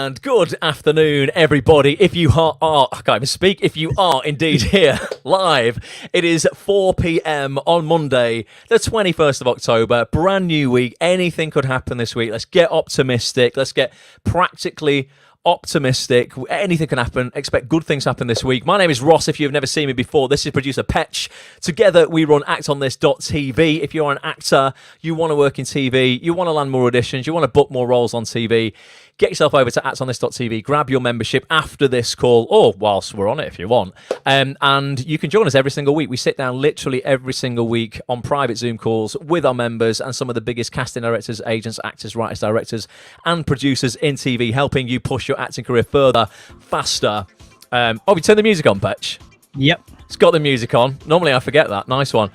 And good afternoon, everybody. If you I can't even speak. If you are indeed here live, it is 4 p.m. on Monday, the 21st of October. Brand new week. Anything could happen this week. Let's get optimistic. Let's get practically optimistic. Anything can happen. Expect good things to happen this week. My name is Ross. If you've never seen me before, this is producer Petch. Together we run actonthis.tv. If you're an actor, you want to work in TV, you want to land more auditions, you want to book more roles on TV, get yourself over to actonthis.tv, grab your membership after this call, or whilst we're on it if you want, and you can join us every single week. We sit down literally every single week on private Zoom calls with our members and some of the biggest casting directors, agents, actors, writers, directors, and producers in TV, helping you push your acting career further, faster. We turn the music on, Petch. Yep. It's got the music on. Normally I forget that. Nice one.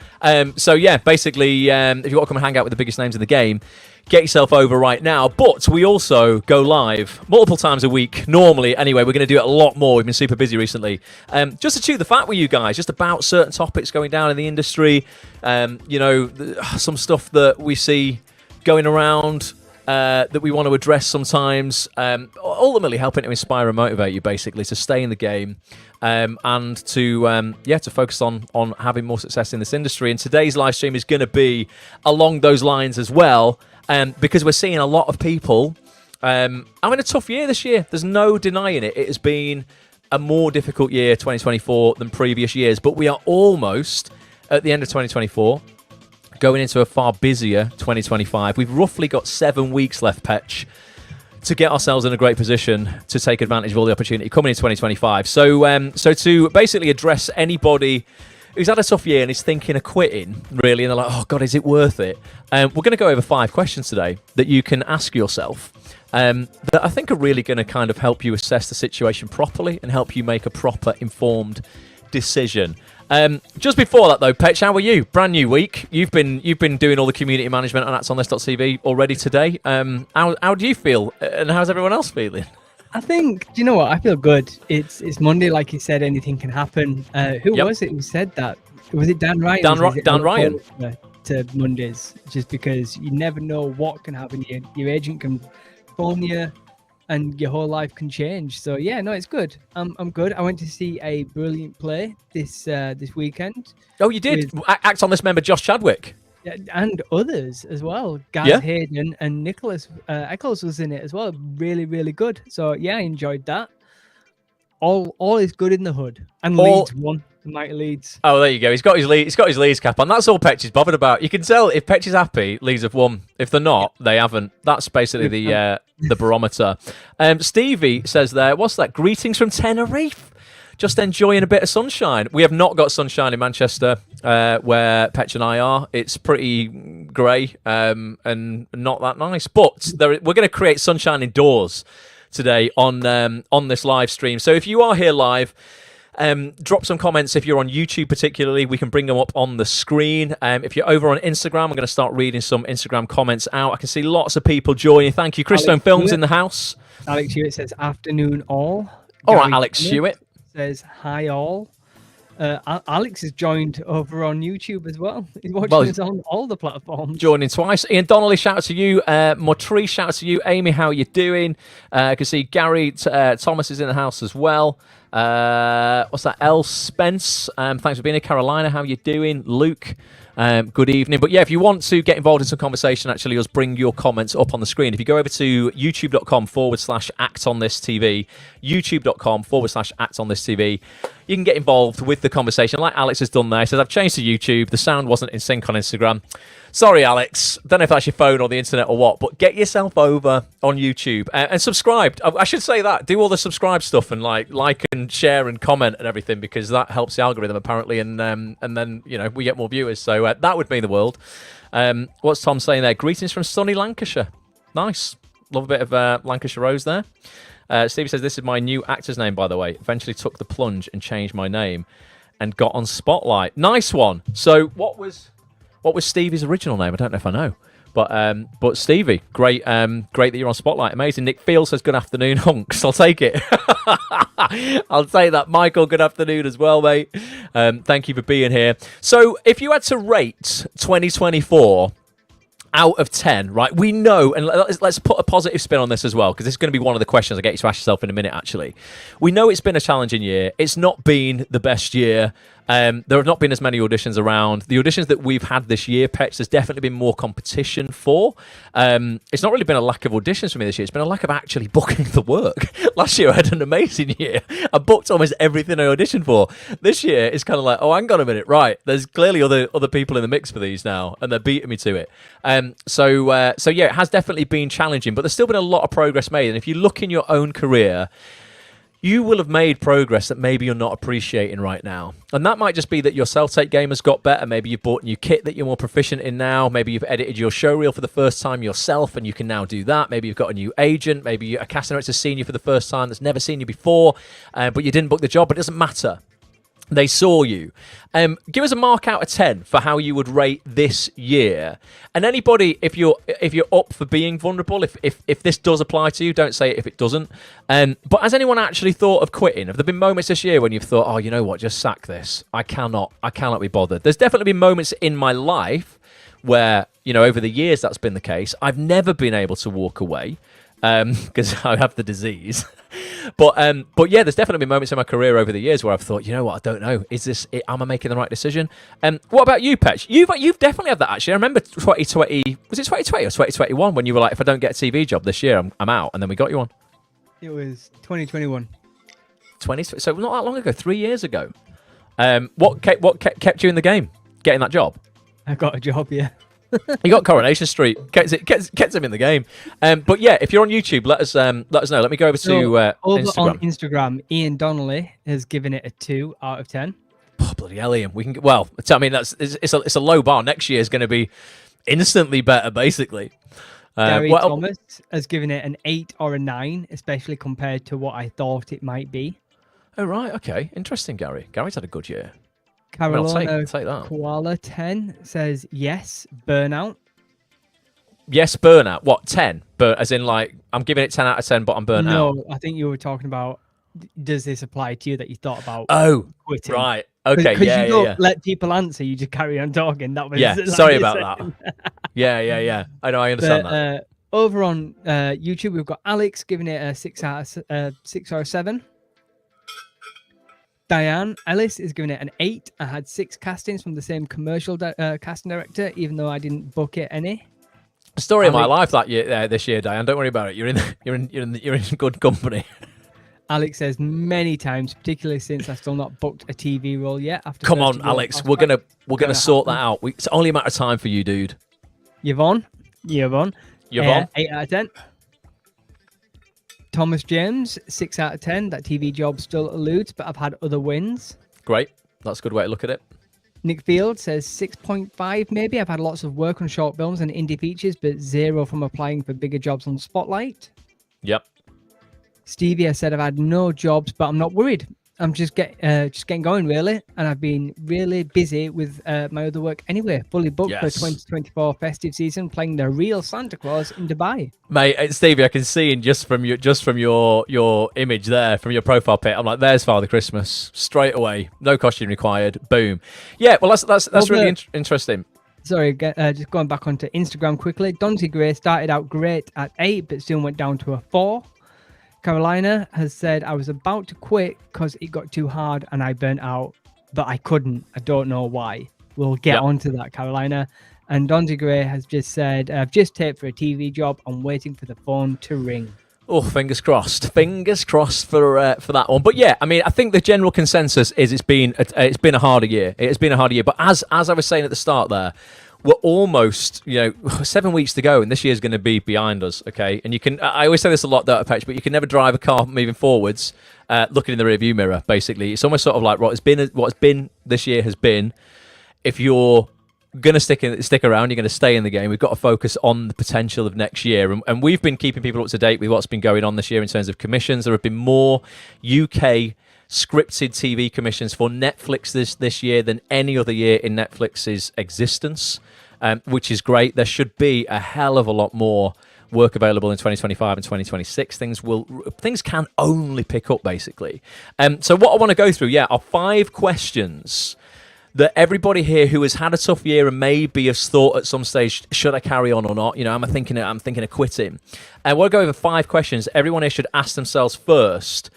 So yeah, basically, if you want to come and hang out with the biggest names in the game, get yourself over right now. But we also go live multiple times a week, normally. Anyway, we're going to do it a lot more. We've been super busy recently. Just to chew the fat with you guys, just about certain topics going down in the industry. Some stuff that we see going around that we want to address sometimes. Ultimately helping to inspire and motivate you, basically, to stay in the game. And to focus on having more success in this industry. And today's live stream is going to be along those lines as well, because we're seeing a lot of people having a tough year this year. There's no denying it. It has been a more difficult year, 2024, than previous years. But we are almost at the end of 2024, going into a far busier 2025. We've roughly got 7 weeks left, Petch, to get ourselves in a great position to take advantage of all the opportunity coming in 2025. So to basically address anybody who's had a tough year and is thinking of quitting, really, and they're like, oh, God, is it worth it? We're going to go over 5 questions today that you can ask yourself that I think are really going to kind of help you assess the situation properly and help you make a proper, informed decision. Just before that, though, Petch, how are you? Brand new week. You've been doing all the community management on actonthis.tv already today. How do you feel, and how's everyone else feeling? I think, do you know what? I feel good. It's Monday, like you said. Anything can happen. Who was it who said that? Was it Dan Ryan? Dan Ryan. To Mondays, just because you never know what can happen. Your agent can phone you, and your whole life can change. So yeah, no, it's good. I'm good. I went to see a brilliant play this weekend. Oh, you did? Act On This member Josh Chadwick. Yeah, and others as well. Gaz Hayden and Nicholas Eccles was in it as well. Really, really good. So yeah, I enjoyed that. All is good in the hood. And Leeds won. The mighty Leeds. Oh, there you go. He's got his Leeds cap on. That's all Petch is bothered about. You can tell if Petch is happy, Leeds have won. If they're not, they haven't. That's basically the barometer. Stevie says there, what's that? Greetings from Tenerife. Just enjoying a bit of sunshine. We have not got sunshine in Manchester, where Petch and I are. It's pretty grey and not that nice. But we're going to create sunshine indoors today on this live stream. So if you are here live, drop some comments. If you're on YouTube particularly, we can bring them up on the screen. If you're over on Instagram, I'm going to start reading some Instagram comments out. I can see lots of people joining. Thank you. Christone Films in the house. Alex Hewitt says afternoon all. All right, Alex Hewitt says hi all. Alex has joined over on YouTube as well. He's watching us on all the platforms. Joining twice. Ian Donnelly, shout out to you. Motree, shout out to you. Amy, how are you doing? I can see Gary Thomas is in the house as well. What's that? L. Spence, thanks for being here. Carolina, how are you doing? Luke, good evening. But yeah, if you want to get involved in some conversation, actually, just bring your comments up on the screen. If you go over to youtube.com/actonthistv, youtube.com/actonthistv, you can get involved with the conversation like Alex has done there. He says, I've changed to YouTube. The sound wasn't in sync on Instagram. Sorry, Alex. Don't know if that's your phone or the internet or what, but get yourself over on YouTube and subscribe. I should say that. Do all the subscribe stuff and like and share and comment and everything, because that helps the algorithm apparently, and then we get more viewers. So that would mean the world. What's Tom saying there? Greetings from sunny Lancashire. Nice. Love a bit of Lancashire Rose there. Stevie says, this is my new actor's name, by the way. Eventually took the plunge and changed my name and got on Spotlight. Nice one. So what was Stevie's original name? I don't know if I know. But Stevie, great that you're on Spotlight. Amazing. Nick Field says, good afternoon, hunks. I'll take it. I'll take that. Michael, good afternoon as well, mate. Thank you for being here. So if you had to rate 2024 out of 10, right? We know, and let's put a positive spin on this as well, because this is going to be one of the questions I get you to ask yourself in a minute, actually. We know it's been a challenging year. It's not been the best year. There have not been as many auditions around. The auditions that we've had this year, Petch, there's definitely been more competition for. It's not really been a lack of auditions for me this year. It's been a lack of actually booking the work. Last year I had an amazing year. I booked almost everything I auditioned for. This year it's kind of like, oh, hang on a minute, right? There's clearly other people in the mix for these now, and they're beating me to it. So yeah, it has definitely been challenging, but there's still been a lot of progress made. And if you look in your own career, you will have made progress that maybe you're not appreciating right now. And that might just be that your self-tape game has got better. Maybe you've bought new kit that you're more proficient in now. Maybe you've edited your show reel for the first time yourself and you can now do that. Maybe you've got a new agent. Maybe a casting director's seen you for the first time that's never seen you before, but you didn't book the job. But it doesn't matter. They saw you. Give us a mark out of 10 for how you would rate this year. And anybody, if you're up for being vulnerable, if this does apply to you, don't say it if it doesn't. But has anyone actually thought of quitting? Have there been moments this year when you've thought, oh, you know what, just sack this. I cannot be bothered. There's definitely been moments in my life where, over the years that's been the case. I've never been able to walk away because I have the disease. But yeah, there's definitely been moments in my career over the years where I've thought, you know what, I don't know, is this it? Am I making the right decision? What about you, Petch? You've definitely had that, actually. I remember 2020, was it 2020 or 2021 when you were like, if I don't get a TV job this year, I'm out, and then we got you on. It was 2021. So not that long ago, 3 years ago. What kept you in the game? Getting that job? I got a job, yeah. You got Coronation Street. Gets him in the game. But yeah, if you're on YouTube, let us know. Let me go over to Instagram. On Instagram, Ian Donnelly has given it a 2 out of 10. Oh, bloody hell, Ian. We can. Well, I mean, it's a low bar. Next year is going to be instantly better, basically. Gary Thomas has given it an 8 or a 9, especially compared to what I thought it might be. Oh right, okay, interesting, Gary. Gary's had a good year. Carolina I'll take that. Koala 10 says yes, burnout. Yes, burnout. What, 10? But as in, like, I'm giving it 10 out of 10, but I'm burnt out. No, I think you were talking about, does this apply to you that you thought about quitting? Right. Okay, Because yeah, you don't let people answer, you just carry on talking. That was sorry about that. Yeah. I know, I understand that. Over on YouTube, we've got Alex giving it a 6 or a 7. Diane Ellis is giving it an 8. I had 6 castings from the same commercial casting director, even though I didn't book it any. Story of my life this year, Diane. Don't worry about it. You're in good company. Alex says many times, particularly since I've still not booked a TV role yet. Come on, Alex. We're gonna sort that out. It's only a matter of time for you, dude. Yvonne. 8 out of 10. Thomas James, 6 out of 10. That TV job still eludes, but I've had other wins. Great. That's a good way to look at it. Nick Field says 6.5 maybe. I've had lots of work on short films and indie features, but 0 from applying for bigger jobs on Spotlight. Yep. Stevie has said I've had no jobs, but I'm not worried. I'm just getting going, really. And I've been really busy with my other work anyway. Fully booked for 2024 festive season, playing the real Santa Claus in Dubai. Mate, Stevie, I can see just from your image there, from your profile pic, I'm like, there's Father Christmas straight away. No costume required. Boom. Yeah, well, that's really interesting. Sorry, just going back onto Instagram quickly. Donzie Gray started out great at 8, but soon went down to a 4. Carolina has said, I was about to quit because it got too hard and I burnt out, but I couldn't. I don't know why. We'll get onto that, Carolina. And Donzie Gray has just said, I've just taped for a TV job. I'm waiting for the phone to ring. Oh, fingers crossed. Fingers crossed for that one. But yeah, I mean, I think the general consensus is it's been a harder year. It has been a harder year. But as I was saying at the start there, we're almost, 7 weeks to go, and this year's going to be behind us, okay? And I always say this a lot, don't I, Petch, but you can never drive a car moving forwards looking in the rearview mirror, basically. It's almost sort of like what's been this year has been. If you're going to stick around, you're going to stay in the game. We've got to focus on the potential of next year. And we've been keeping people up to date with what's been going on this year in terms of commissions. There have been more UK scripted TV commissions for Netflix this year than any other year in Netflix's existence, which is great. There should be a hell of a lot more work available in 2025 and 2026. Things can only pick up, basically. So what I want to go through, are 5 questions that everybody here who has had a tough year and maybe has thought at some stage, should I carry on or not? You know, I'm thinking of quitting. And we'll go over 5 questions everyone here should ask themselves first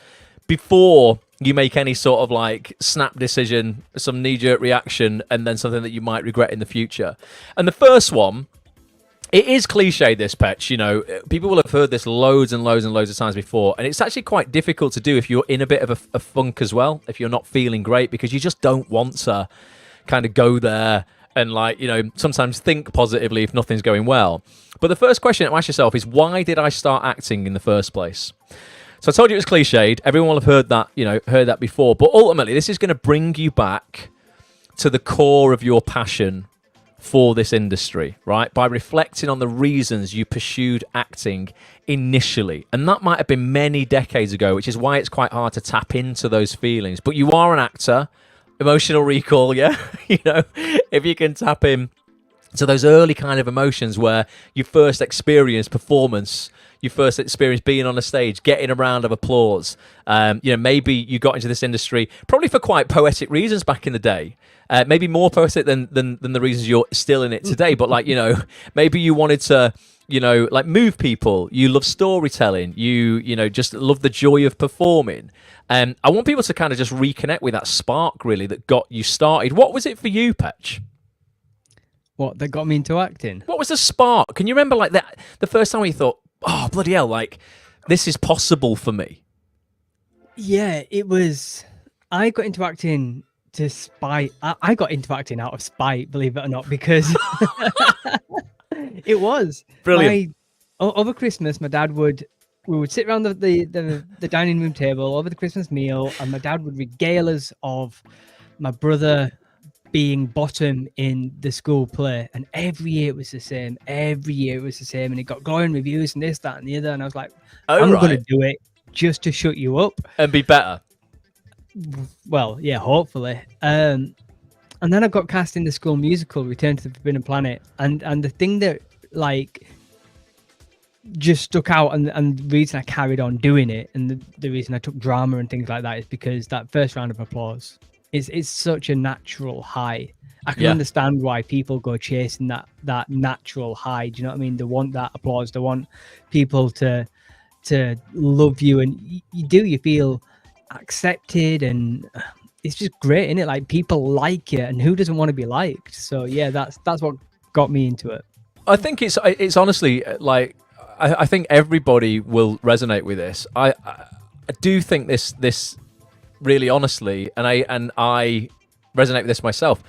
before you make any sort of like snap decision, some knee-jerk reaction, and then something that you might regret in the future. And the first one, it is cliche, this, Petch. You know, people will have heard this loads and loads and loads of times before, and it's actually quite difficult to do if you're in a bit of a funk as well, if you're not feeling great, because you just don't want to kind of go there and, like, you know, sometimes think positively if nothing's going well. But the first question to ask yourself is, why did I start acting in the first place? So I told you it was cliched. Everyone will have heard that, you know, heard that before. But ultimately, this is going to bring you back to the core of your passion for this industry, right? By reflecting on the reasons you pursued acting initially. And that might have been many decades ago, which is why it's quite hard to tap into those feelings. But you are an actor. Emotional recall, yeah? You know, if you can tap in to those early kind of emotions where you first experienced performance, you first experienced being on a stage, getting a round of applause. You know, maybe you got into this industry probably for quite poetic reasons back in the day. Maybe more poetic than the reasons you're still in it today. But, like, you know, maybe you wanted to, you know, like, move people. You love storytelling. You know, just love the joy of performing. I want people to kind of just reconnect with that spark, really, that got you started. What was it for you, Petch? What, that got me into acting? What was the spark? Can you remember, like, that the first time you thought, oh, bloody hell, like, this is possible for me? Yeah, it was. I got into acting to spite. I got into acting out of spite, believe it or not, because it was brilliant. Over Christmas, my dad we would sit around the dining room table over the Christmas meal, and my dad would regale us of my brother being bottom in the school play, and every year it was the same. Every year it was the same, and it got glowing reviews and this, that, and the other. And I was like, I'm gonna do it just to shut you up and be better. Well, yeah, hopefully. And then I got cast in the school musical Return to the Forbidden Planet, and the thing that, like, just stuck out, and the reason I carried on doing it, and the reason I took drama and things like that, is because that first round of applause is such a natural high. I can understand why people go chasing that natural high. Do you know what I mean? They want that applause. They want people to love you, and you feel accepted, and it's just great, isn't it? Like, people like you, and who doesn't want to be liked? So yeah, that's what got me into it. I think it's honestly, like, I think everybody will resonate with this. I do think this really honestly, and I resonate with this myself.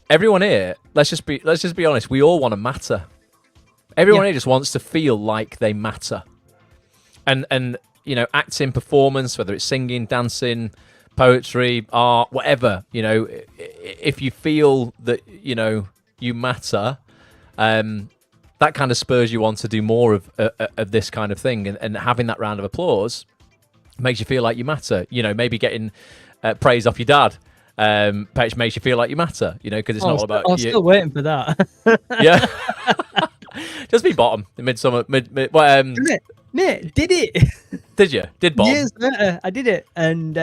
Everyone here, let's just be honest, we all want to matter. Everyone here just wants to feel like they matter. And you know, acting, performance, whether it's singing, dancing, poetry, art, whatever, you know, if you feel that, you know, you matter, that kind of spurs you on to do more of this kind of thing, and having that round of applause makes you feel like you matter. You know, maybe getting praise off your dad, Petch, makes you feel like you matter. You know, because it's not all about you. I'm still waiting for that. Yeah, just be bottom in midsummer. Mate, did it? Did you? Did bottom? Years later, I did it, and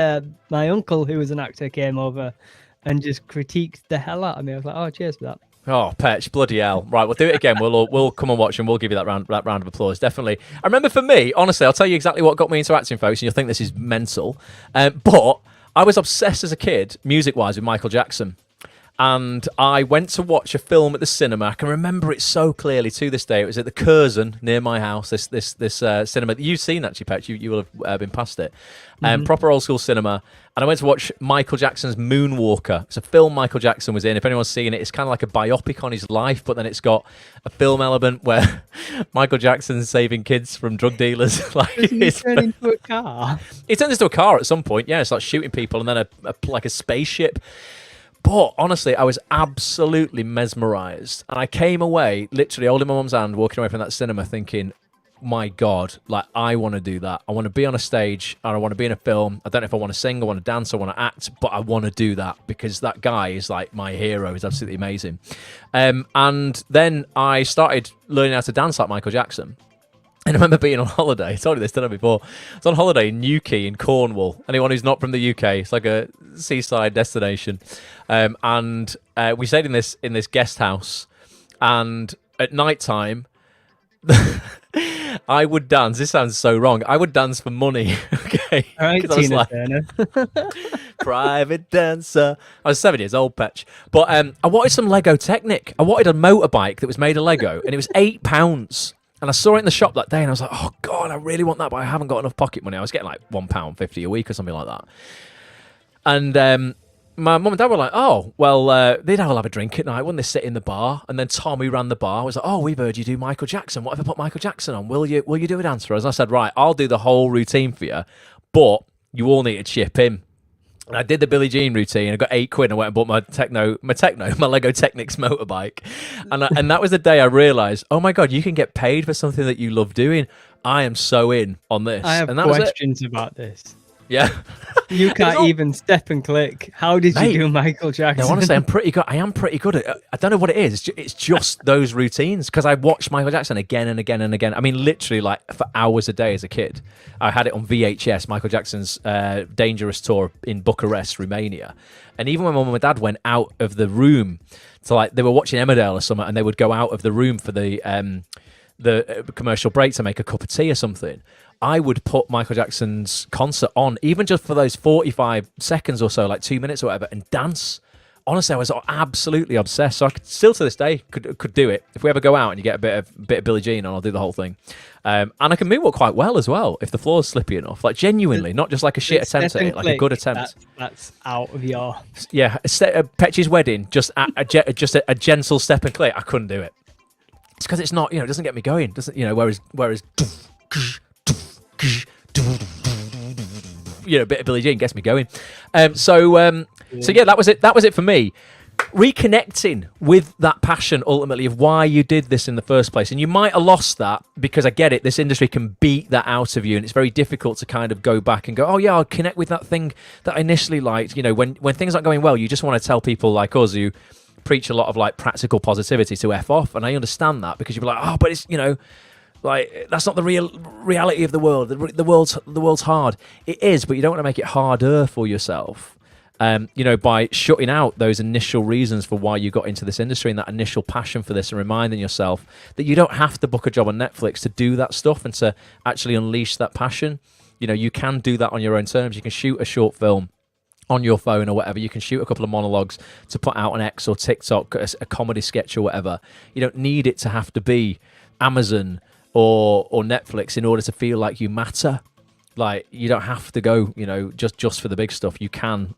my uncle, who was an actor, came over and just critiqued the hell out of me. I was like, "Oh, cheers for that." Oh, Petch, bloody hell. Right, we'll do it again. We'll come and watch, and we'll give you that round of applause, definitely. I remember, for me, honestly, I'll tell you exactly what got me into acting, folks, and you'll think this is mental. But I was obsessed as a kid, music-wise, with Michael Jackson. And I went to watch a film at the cinema. I can remember it so clearly to this day. It was at the Curzon near my house, this cinema that you've seen, actually, Petch. You will have been past it. Proper old school cinema. And I went to watch Michael Jackson's Moonwalker. It's a film Michael Jackson was in. If anyone's seen it, it's kind of like a biopic on his life, but then it's got a film element where Michael Jackson's saving kids from drug dealers. Like, he turned into a car? He turns into a car at some point, yeah. It's like shooting people, and then like a spaceship. But honestly, I was absolutely mesmerised. And I came away, literally holding my mum's hand, walking away from that cinema thinking, my God, like, I want to do that. I want to be on a stage, and I want to be in a film. I don't know if I want to sing, I want to dance, I want to act, but I want to do that because that guy is like my hero. He's absolutely amazing. And then I started learning how to dance like Michael Jackson. And I remember being on holiday. I told you this, didn't I, before? I was on holiday in Newquay in Cornwall. Anyone who's not from the UK, it's like a seaside destination. And we stayed in this guest house. And at night time, I would dance. This sounds so wrong. I would dance for money. Okay. All right, 'Cause I was Tina like, Turner. private dancer. I was 7 years old, Petch. But I wanted some Lego Technic. I wanted a motorbike that was made of Lego, and it was £8. And I saw it in the shop that day, and I was like, oh, God, I really want that, but I haven't got enough pocket money. I was getting like £1.50 a week or something like that. And my mum and dad were like, oh, well, they'd all have a drink at night, wouldn't they, sit in the bar? And then Tom, who ran the bar, was like, oh, we've heard you do Michael Jackson. What if I put Michael Jackson on? Will you do a dance for us? And I said, right, I'll do the whole routine for you, but you all need to chip in. And I did the Billie Jean routine. I got £8 and I went and bought my Lego Technics motorbike. And that was the day I realised, oh my God, you can get paid for something that you love doing. I am so in on this. I have and that was questions about this. Yeah. You can't even step and click. How did you do Michael Jackson? No, honestly, I'm pretty good. I am pretty good at it. I don't know what it is. It's just those routines, because I watched Michael Jackson again and again and again. I mean, literally like for hours a day as a kid. I had it on VHS, Michael Jackson's Dangerous Tour in Bucharest, Romania. And even when my mum and dad went out of the room to, like, they were watching Emmerdale or something, and they would go out of the room for the commercial break to make a cup of tea or something, I would put Michael Jackson's concert on, even just for those 45 seconds or so, like 2 minutes or whatever, and dance. Honestly, I was absolutely obsessed. So I could, still to this day could do it. If we ever go out and you get a bit of Billie Jean on, I'll do the whole thing. And I can moonwalk quite well as well if the floor's slippy enough. Like, genuinely, not just like a shit attempt at it, like a good attempt. That's out of your... Yeah, Petch's wedding, just a gentle step and click. I couldn't do it. It's because it's not, it doesn't get me going. Whereas a bit of Billie Jean gets me going. So yeah, that was it. That was it for me. Reconnecting with that passion, ultimately, of why you did this in the first place. And you might have lost that, because I get it. This industry can beat that out of you, and it's very difficult to kind of go back and go, oh yeah, I'll connect with that thing that I initially liked. When things aren't going well, you just want to tell people like us who preach a lot of like practical positivity to F off. And I understand that, because you'll be like, oh, but it's, like, that's not the reality of the world. The world's hard. It is, but you don't want to make it harder for yourself. By shutting out those initial reasons for why you got into this industry and that initial passion for this, and reminding yourself that you don't have to book a job on Netflix to do that stuff and to actually unleash that passion. You can do that on your own terms. You can shoot a short film on your phone or whatever. You can shoot a couple of monologues to put out on X or TikTok, a comedy sketch or whatever. You don't need it to have to be Amazon or Netflix in order to feel like you matter. Like, you don't have to go, just for the big stuff. You can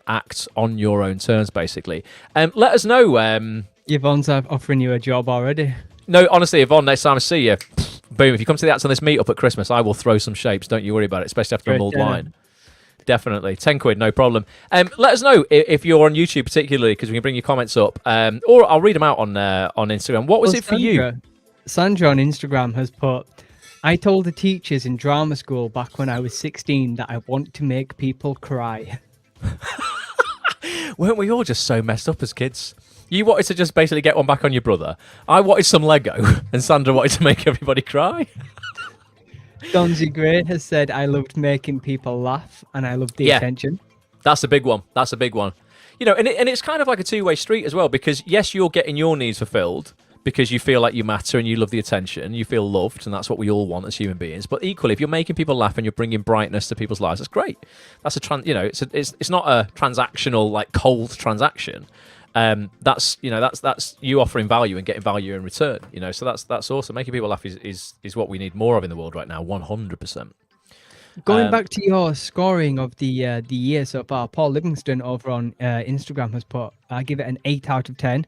act on your own terms, basically. Let us know. Yvonne's offering you a job already. No, honestly, Yvonne, next time I see you, boom, if you come to the Acts on This meetup at Christmas, I will throw some shapes. Don't you worry about it, especially after a mulled wine. Definitely. £10, no problem. Let us know if you're on YouTube particularly, because we can bring your comments up. Or I'll read them out on Instagram. What was it for you? Sandra on Instagram has put, I told the teachers in drama school back when I was 16 that I want to make people cry. Weren't we all just so messed up as kids? You wanted to just basically get one back on your brother. I wanted some Lego, and Sandra wanted to make everybody cry. Donzy Gray has said, I loved making people laugh, and I loved the attention. That's a big one. And it's kind of like a two-way street as well, because yes, you're getting your needs fulfilled, because you feel like you matter and you love the attention, you feel loved, and that's what we all want as human beings. But equally, if you're making people laugh and you're bringing brightness to people's lives, that's great. That's it's not a transactional, like, cold transaction. That's you offering value and getting value in return. So that's awesome. Making people laugh is what we need more of in the world right now. 100%. Going back to your scoring of the year so far, Paul Livingston over on Instagram has put, I give it an 8 out of 10.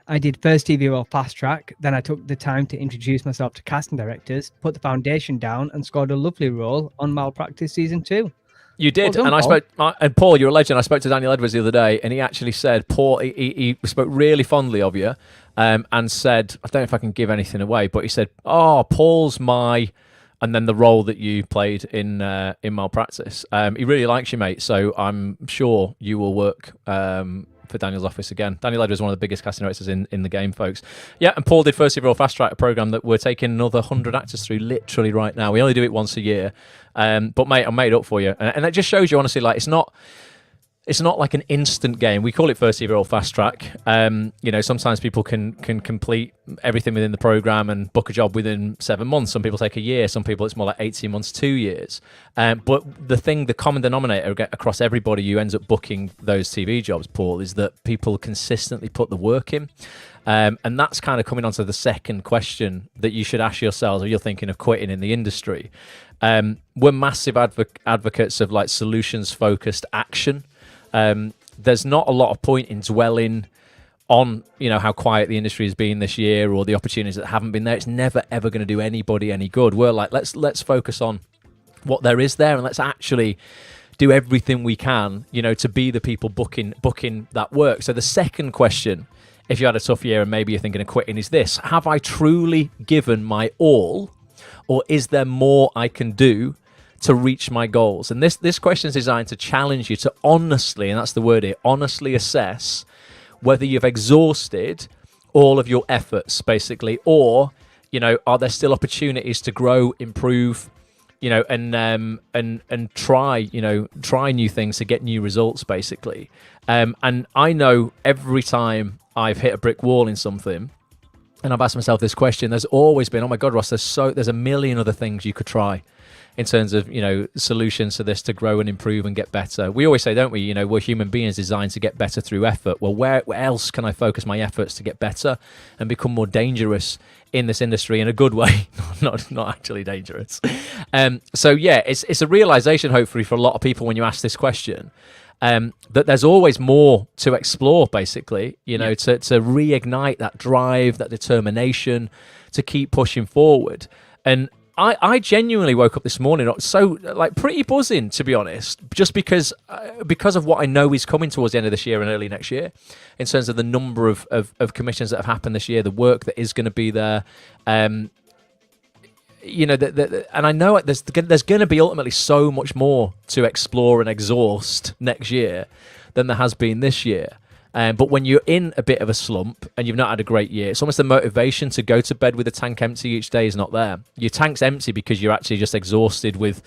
I did first TV role fast track, then I took the time to introduce myself to casting directors, put the foundation down, and scored a lovely role on Malpractice season 2. You did, well done, and Paul. and Paul, you're a legend. I spoke to Daniel Edwards the other day, and he actually said, Paul, he spoke really fondly of you, and said, I don't know if I can give anything away, but he said, oh, Paul's my... And then the role that you played in Malpractice. He really likes you, mate. So I'm sure you will work for Daniel's office again. Daniel Ledger is one of the biggest casting directors in the game, folks. Yeah, and Paul did First Overall Fast Track, a program that we're taking another 100 actors through literally right now. We only do it once a year, but mate, I'm made up for you, and that just shows you honestly, like it's not like an instant game. We call it First Overall Fast Track. Sometimes people can complete everything within the program and book a job within 7 months. Some people take a year. Some people it's more like 18 months, 2 years. But the common denominator across everybody who ends up booking those TV jobs, Paul, is that people consistently put the work in. And that's kind of coming on to the second question that you should ask yourselves if you're thinking of quitting in the industry. We're massive advocates of like solutions-focused action. There's not a lot of point in dwelling on, how quiet the industry has been this year or the opportunities that haven't been there. It's never, ever going to do anybody any good. We're like, let's focus on what there is there, and let's actually do everything we can, to be the people booking that work. So the second question, if you had a tough year and maybe you're thinking of quitting, is this: have I truly given my all, or is there more I can do to reach my goals? And this question is designed to challenge you to honestly, and that's the word here, honestly assess whether you've exhausted all of your efforts, basically, or are there still opportunities to grow, improve, and try new things to get new results, basically. And I know every time I've hit a brick wall in something, and I've asked myself this question, there's always been, oh my God, Ross, there's a million other things you could try in terms of, solutions to this to grow and improve and get better. We always say, don't we, we're human beings designed to get better through effort. Well, where else can I focus my efforts to get better and become more dangerous in this industry in a good way, not actually dangerous. So yeah, it's a realization, hopefully, for a lot of people when you ask this question, that there's always more to explore, basically, to reignite that drive, that determination, to keep pushing forward. And I genuinely woke up this morning so pretty buzzing, to be honest, just because of what I know is coming towards the end of this year and early next year, in terms of the number of commissions that have happened this year, the work that is going to be there, and I know there's going to be ultimately so much more to explore and exhaust next year than there has been this year. But when you're in a bit of a slump and you've not had a great year, it's almost the motivation to go to bed with the tank empty each day is not there. Your tank's empty because you're actually just exhausted with,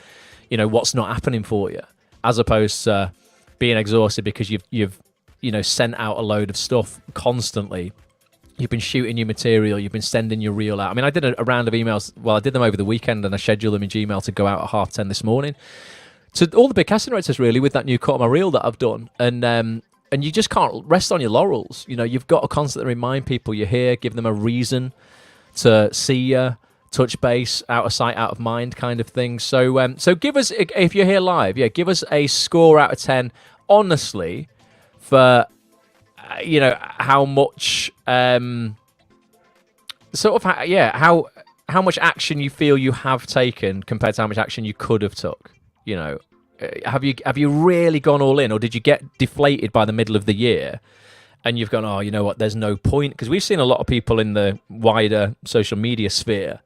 what's not happening for you, as opposed to being exhausted because you've sent out a load of stuff constantly. You've been shooting your material, you've been sending your reel out. I mean, I did a round of emails. Well, I did them over the weekend, and I scheduled them in Gmail to go out at 10:30 this morning to all the big casting directors, really, with that new cut on my reel that I've done. And you just can't rest on your laurels. You've got to constantly remind people you're here, give them a reason to see you, touch base, out of sight, out of mind kind of thing. So give us, if you're here live, give us a score out of 10, honestly, for, how much, how much action you feel you have taken compared to how much action you could have took, Have you really gone all in, or did you get deflated by the middle of the year and you've gone, oh, you know what, there's no point? Because we've seen a lot of people in the wider social media sphere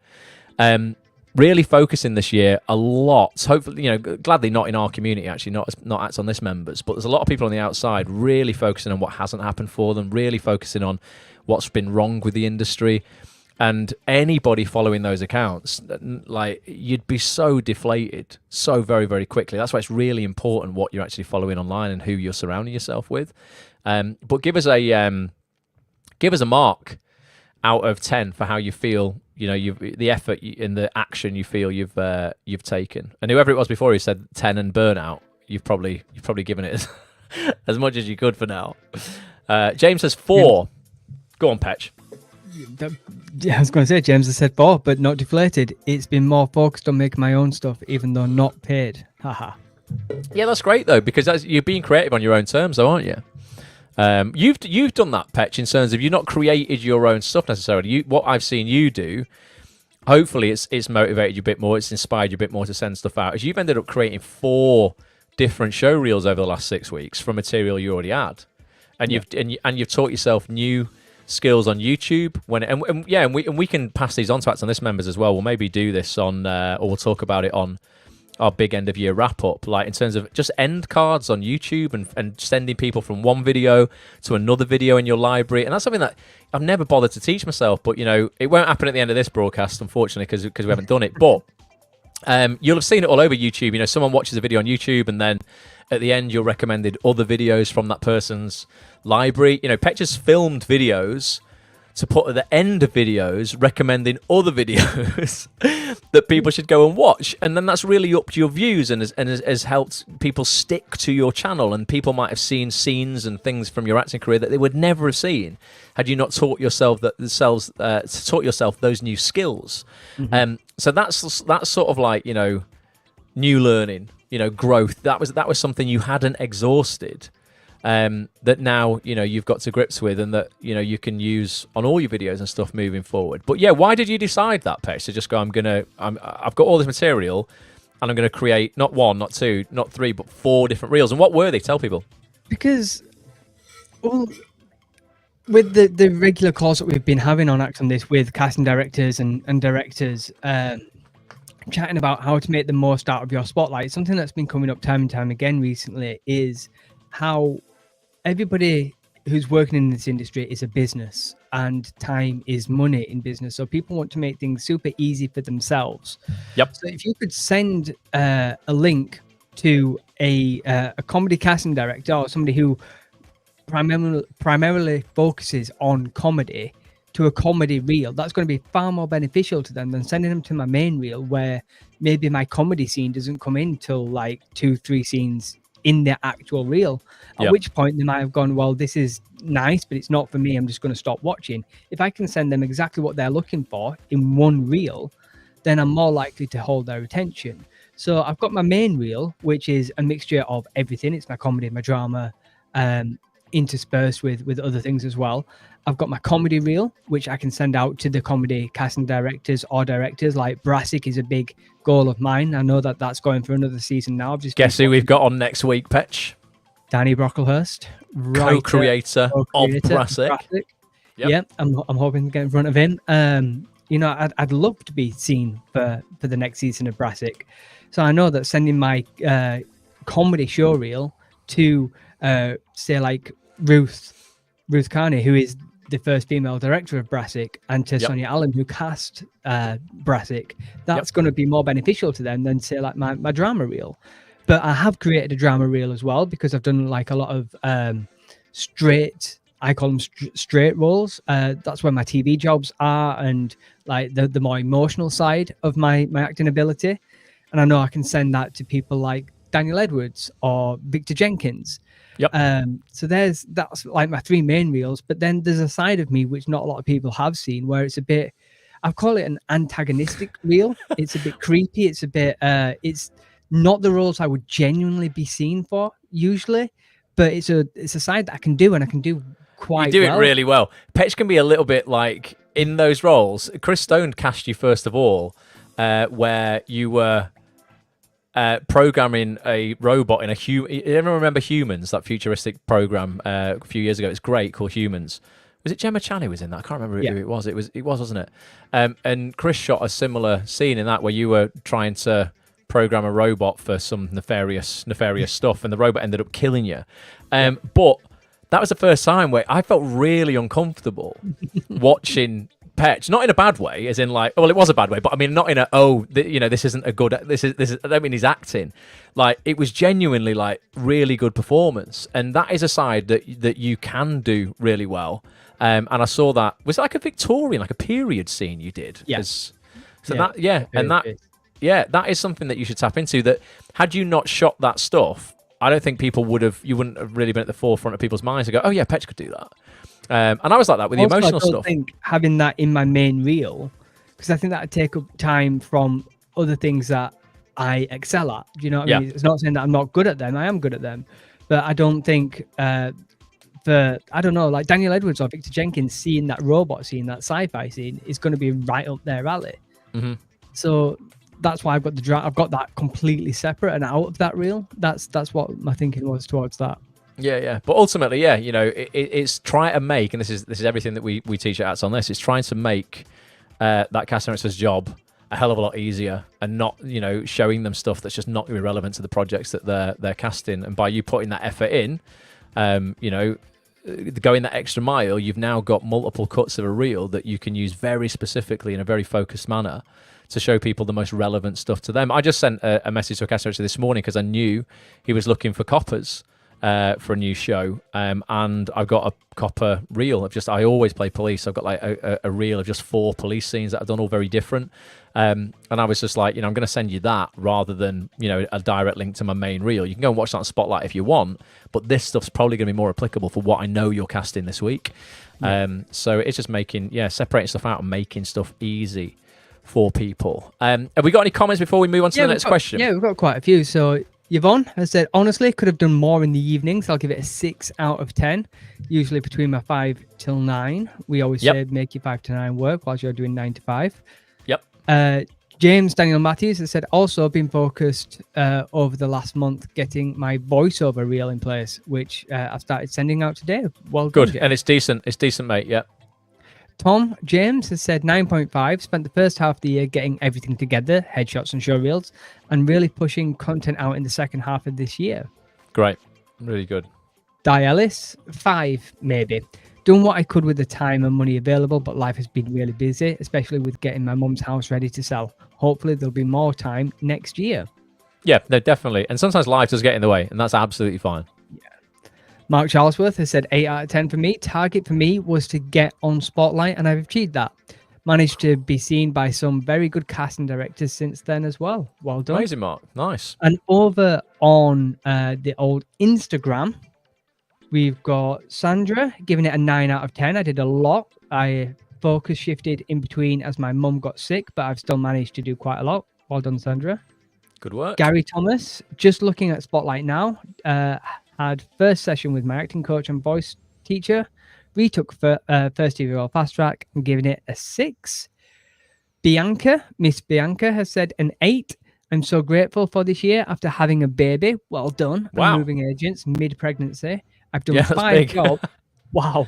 really focusing this year a lot, hopefully, gladly not in our community, actually, not Act On This members, but there's a lot of people on the outside really focusing on what hasn't happened for them, really focusing on what's been wrong with the industry. And anybody following those accounts, you'd be so deflated so very, very quickly. That's why it's really important what you're actually following online and who you're surrounding yourself with. But give us a mark out of 10 for how you feel. The effort and the action you feel you've taken. And whoever it was before who said 10 and burnout, you've probably given it as much as you could for now. James says 4. Go on, Petch. I was going to say, James has said 4, but not deflated. It's been more focused on making my own stuff, even though not paid. Haha. Yeah, that's great though, because you're being creative on your own terms, though, aren't you? You've done that, Petch, in terms of you've not created your own stuff necessarily. What I've seen you do, hopefully, it's motivated you a bit more. It's inspired you a bit more to send stuff out. As you've ended up creating 4 different show reels over the last 6 weeks from material you already had, and you've taught yourself new skills on YouTube and we can pass these on to Act On This members as well. We'll maybe do this on or we'll talk about it on our big end of year wrap up, like in terms of just end cards on YouTube and sending people from one video to another video in your library. And that's something that I've never bothered to teach myself, but it won't happen at the end of this broadcast, unfortunately, because we haven't done it. But you'll have seen it all over YouTube. Someone watches a video on YouTube and then at the end you're recommended other videos from that person's library. Petch has filmed videos to put at the end of videos recommending other videos that people should go and watch, and then that's really upped your views and has helped people stick to your channel, and people might have seen scenes and things from your acting career that they would never have seen had you not taught yourself those new skills. So that's sort of like new learning, growth. That was something you hadn't exhausted, that now you've got to grips with, and that you can use on all your videos and stuff moving forward. But yeah, why did you decide that, Petch, to just go, I've got all this material and I'm going to create not one, not two, not three, but 4 different reels? And what were they? Tell people. Because with the regular calls that we've been having on Act On This with casting directors and directors, chatting about how to make the most out of your spotlight, something that's been coming up time and time again recently is how everybody who's working in this industry is a business, and time is money in business. So people want to make things super easy for themselves. Yep. So if you could send a link to a comedy casting director or somebody who primarily focuses on comedy to a comedy reel, that's going to be far more beneficial to them than sending them to my main reel, where maybe my comedy scene doesn't come in till like 2-3 scenes in the actual reel, at which point they might have gone, well, this is nice, but it's not for me, I'm just going to stop watching. If I can send them exactly what they're looking for in one reel, then I'm more likely to hold their attention. So I've got my main reel, which is a mixture of everything. It's my comedy, my drama, interspersed with other things as well. I've got my comedy reel, which I can send out to the comedy casting directors or directors. Like Brassic is a big goal of mine. I know that that's going for another season now. I've just guess who we've got on next week, Petch? Danny Brocklehurst, co-creator of Brassic. Yep. Yeah, I'm hoping to get in front of him. I'd love to be seen for the next season of Brassic. So I know that sending my comedy show reel to say like Ruth Carney, who is the first female director of Brassic, and to Sonia Allen, who cast Brassic, that's going to be more beneficial to them than say like my drama reel. But I have created a drama reel as well, because I've done like a lot of straight, I call them straight roles. That's where my TV jobs are, and like the more emotional side of my acting ability. And I know I can send that to people like Daniel Edwards or Victor Jenkins. So that's like my 3 main reels. But then there's a side of me which not a lot of people have seen, where it's a bit, I call it an antagonistic reel. It's a bit creepy. It's a bit it's not the roles I would genuinely be seen for usually, but it's a side that I can do, and I can do quite well. You do it really well. Petch can be a little bit like in those roles. Chris Stone cast you first of all, where you were programming a robot in a human. You ever remember Humans, that futuristic program a few years ago? It's great, called Humans. Was it Gemma Chan who was in that? I can't remember who it was. It was, wasn't it? And Chris shot a similar scene in that, where you were trying to program a robot for some nefarious stuff, and the robot ended up killing you. But that was the first time where I felt really uncomfortable watching Petch, not in a bad way, as in like, well, it was a bad way, but I mean, not in a this isn't a good. This is. I don't mean he's acting. Like, it was genuinely like really good performance, and that is a side that you can do really well. And I saw that was like a Victorian, like a period scene you did. Yes. That is something that you should tap into. That had you not shot that stuff, I don't think you wouldn't have really been at the forefront of people's minds to go, oh yeah, Petch could do that. And I was like that with the emotional stuff. I think having that in my main reel, because I think that would take up time from other things that I excel at. Do you know what I mean? It's not saying that I'm not good at them. I am good at them. But I don't think I don't know, like Daniel Edwards or Victor Jenkins seeing that robot scene, that sci-fi scene, is going to be right up their alley. Mm-hmm. So that's why I've got that completely separate and out of that reel. That's what my thinking was towards that. Yeah. But ultimately, it's try to make, and this is everything that we teach at Acts On This, it's trying to make that cast director's job a hell of a lot easier, and not, you know, showing them stuff that's just not going to be relevant to the projects that they're casting. And by you putting that effort in, you know, going that extra mile, you've now got multiple cuts of a reel that you can use very specifically in a very focused manner to show people the most relevant stuff to them. I just sent a message to a casting director this morning because I knew he was looking for coppers for a new show, and I've got a copper reel of just, I always play police. I've got like a reel of just 4 police scenes that I've done all very different. And I was just like, you know, I'm going to send you that rather than, you know, a direct link to my main reel. You can go and watch that on Spotlight if you want, but this stuff's probably going to be more applicable for what I know you're casting this week. So it's just making, separating stuff out and making stuff easy for people. Have we got any comments before we move on to the next question? Yeah, we've got quite a few. So Yvonne has said, honestly, could have done more in the evenings. I'll give it a 6 out of 10, usually between my 5 till 9. We always say make your 5 to 9 work whilst you're doing 9 to 5. James Daniel Matthews has said, also been focused over the last month getting my voiceover reel in place, which I've started sending out today. Well done, good. And it's decent, mate. Tom James has said 9.5, spent the first half of the year getting everything together, headshots and show reels, and really pushing content out in the second half of this year. Great. Really good. Di Ellis, 5 maybe. Done what I could with the time and money available, but life has been really busy, especially with getting my mum's house ready to sell. Hopefully there'll be more time next year. Yeah, no, definitely. And sometimes life does get in the way, and that's absolutely fine. Mark Charlesworth has said 8 out of 10 for me. Target for me was to get on Spotlight, and I've achieved that. Managed to be seen by some very good casting directors since then as well. Well done. Amazing, Mark. Nice. And over on the old Instagram, we've got Sandra giving it a 9 out of 10. I did a lot. I focus shifted in between as my mum got sick, but I've still managed to do quite a lot. Well done, Sandra. Good work. Gary Thomas, just looking at Spotlight now, had first session with my acting coach and voice teacher. Retook first year fast track and giving it a 6. Miss Bianca has said an 8. I'm so grateful for this year after having a baby. Well done. Wow. And moving agents mid-pregnancy. I've done 5 jobs. Wow.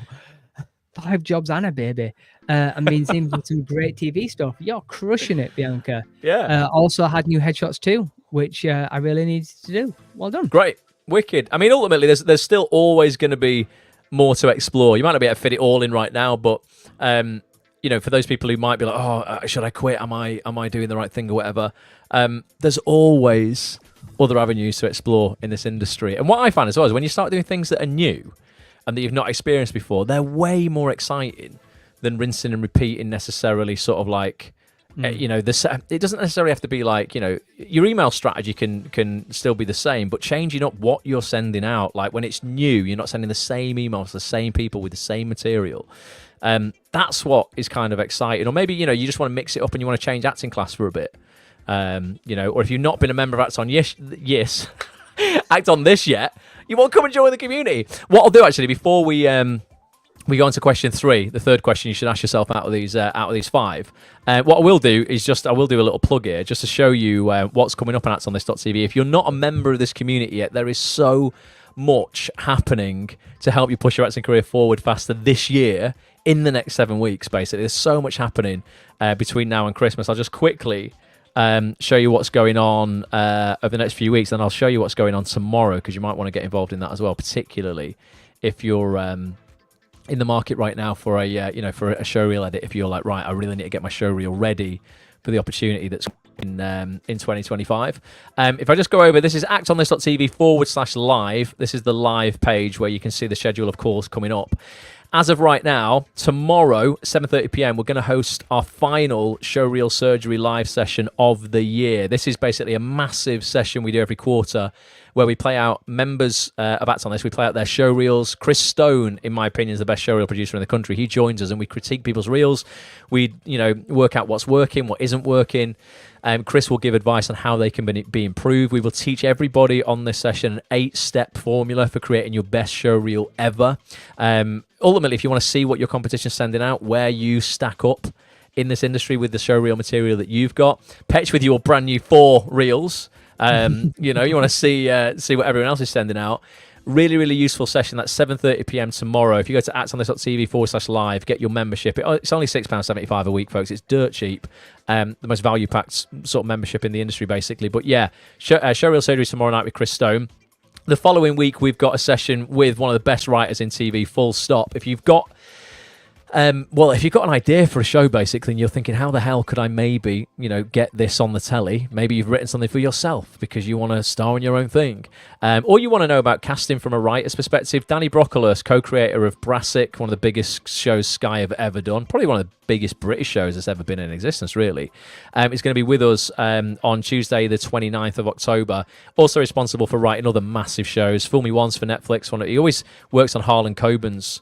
5 jobs and a baby. And been seen with some great TV stuff. You're crushing it, Bianca. Yeah. Also had new headshots too, which I really needed to do. Well done. Great. Wicked. I mean, ultimately, there's still always going to be more to explore. You might not be able to fit it all in right now, but you know, for those people who might be like, oh, should I quit? Am I doing the right thing or whatever? There's always other avenues to explore in this industry. And what I find as well is when you start doing things that are new and that you've not experienced before, they're way more exciting than rinsing and repeating necessarily sort of like, you know, it doesn't necessarily have to be like, you know, your email strategy can still be the same, but changing up what you're sending out. Like when it's new, you're not sending the same emails to the same people with the same material. That's what is kind of exciting. Or maybe, you know, you just want to mix it up and you want to change acting class for a bit. You know, or if you've not been a member of Act On yes, Act On This yet, you want to come and join the community. What I'll do actually before we go on to question 3, the third question you should ask yourself out of these 5. What I will do is I will do a little plug here just to show you what's coming up on actonthis.tv. If you're not a member of this community yet, there is so much happening to help you push your acting career forward faster this year in the next 7 weeks, basically. There's so much happening between now and Christmas. I'll just quickly show you what's going on over the next few weeks, and I'll show you what's going on tomorrow because you might want to get involved in that as well, particularly if you're in the market right now for a for a showreel edit. If you're like, right, I really need to get my showreel ready for the opportunity that's in 2025. If I just go over, this is actonthis.tv/live. This is the live page where you can see the schedule of calls coming up. As of right now, tomorrow, 7:30 p.m, we're going to host our final showreel surgery live session of the year. This is basically a massive session we do every quarter where we play out members of Act On This. We play out their showreels. Chris Stone, in my opinion, is the best showreel producer in the country. He joins us and we critique people's reels. We, work out what's working, what isn't working. Chris will give advice on how they can be improved. We will teach everybody on this session an 8-step formula for creating your best showreel ever. Ultimately, if you want to see what your competition's sending out, where you stack up in this industry with the showreel material that you've got, Petch with your brand new 4 reels. You want to see what everyone else is sending out. Really, really useful session. That's 7:30 p.m. tomorrow. If you go to actonthis.tv/live, get your membership. It's only £6.75 a week, folks. It's dirt cheap. The most value-packed sort of membership in the industry, basically. But yeah, Showreel Surgery tomorrow night with Chris Stone. The following week, we've got a session with one of the best writers in TV, full stop. If you've got if you've got an idea for a show, basically, and you're thinking, how the hell could I maybe, get this on the telly? Maybe you've written something for yourself because you want to star in your own thing. Or you want to know about casting from a writer's perspective. Danny Brocklehurst, co-creator of Brassic, one of the biggest shows Sky have ever done. Probably one of the biggest British shows that's ever been in existence, really. Is going to be with us on Tuesday, the 29th of October. Also responsible for writing other massive shows. Fool Me Once for Netflix. He always works on Harlan Coben's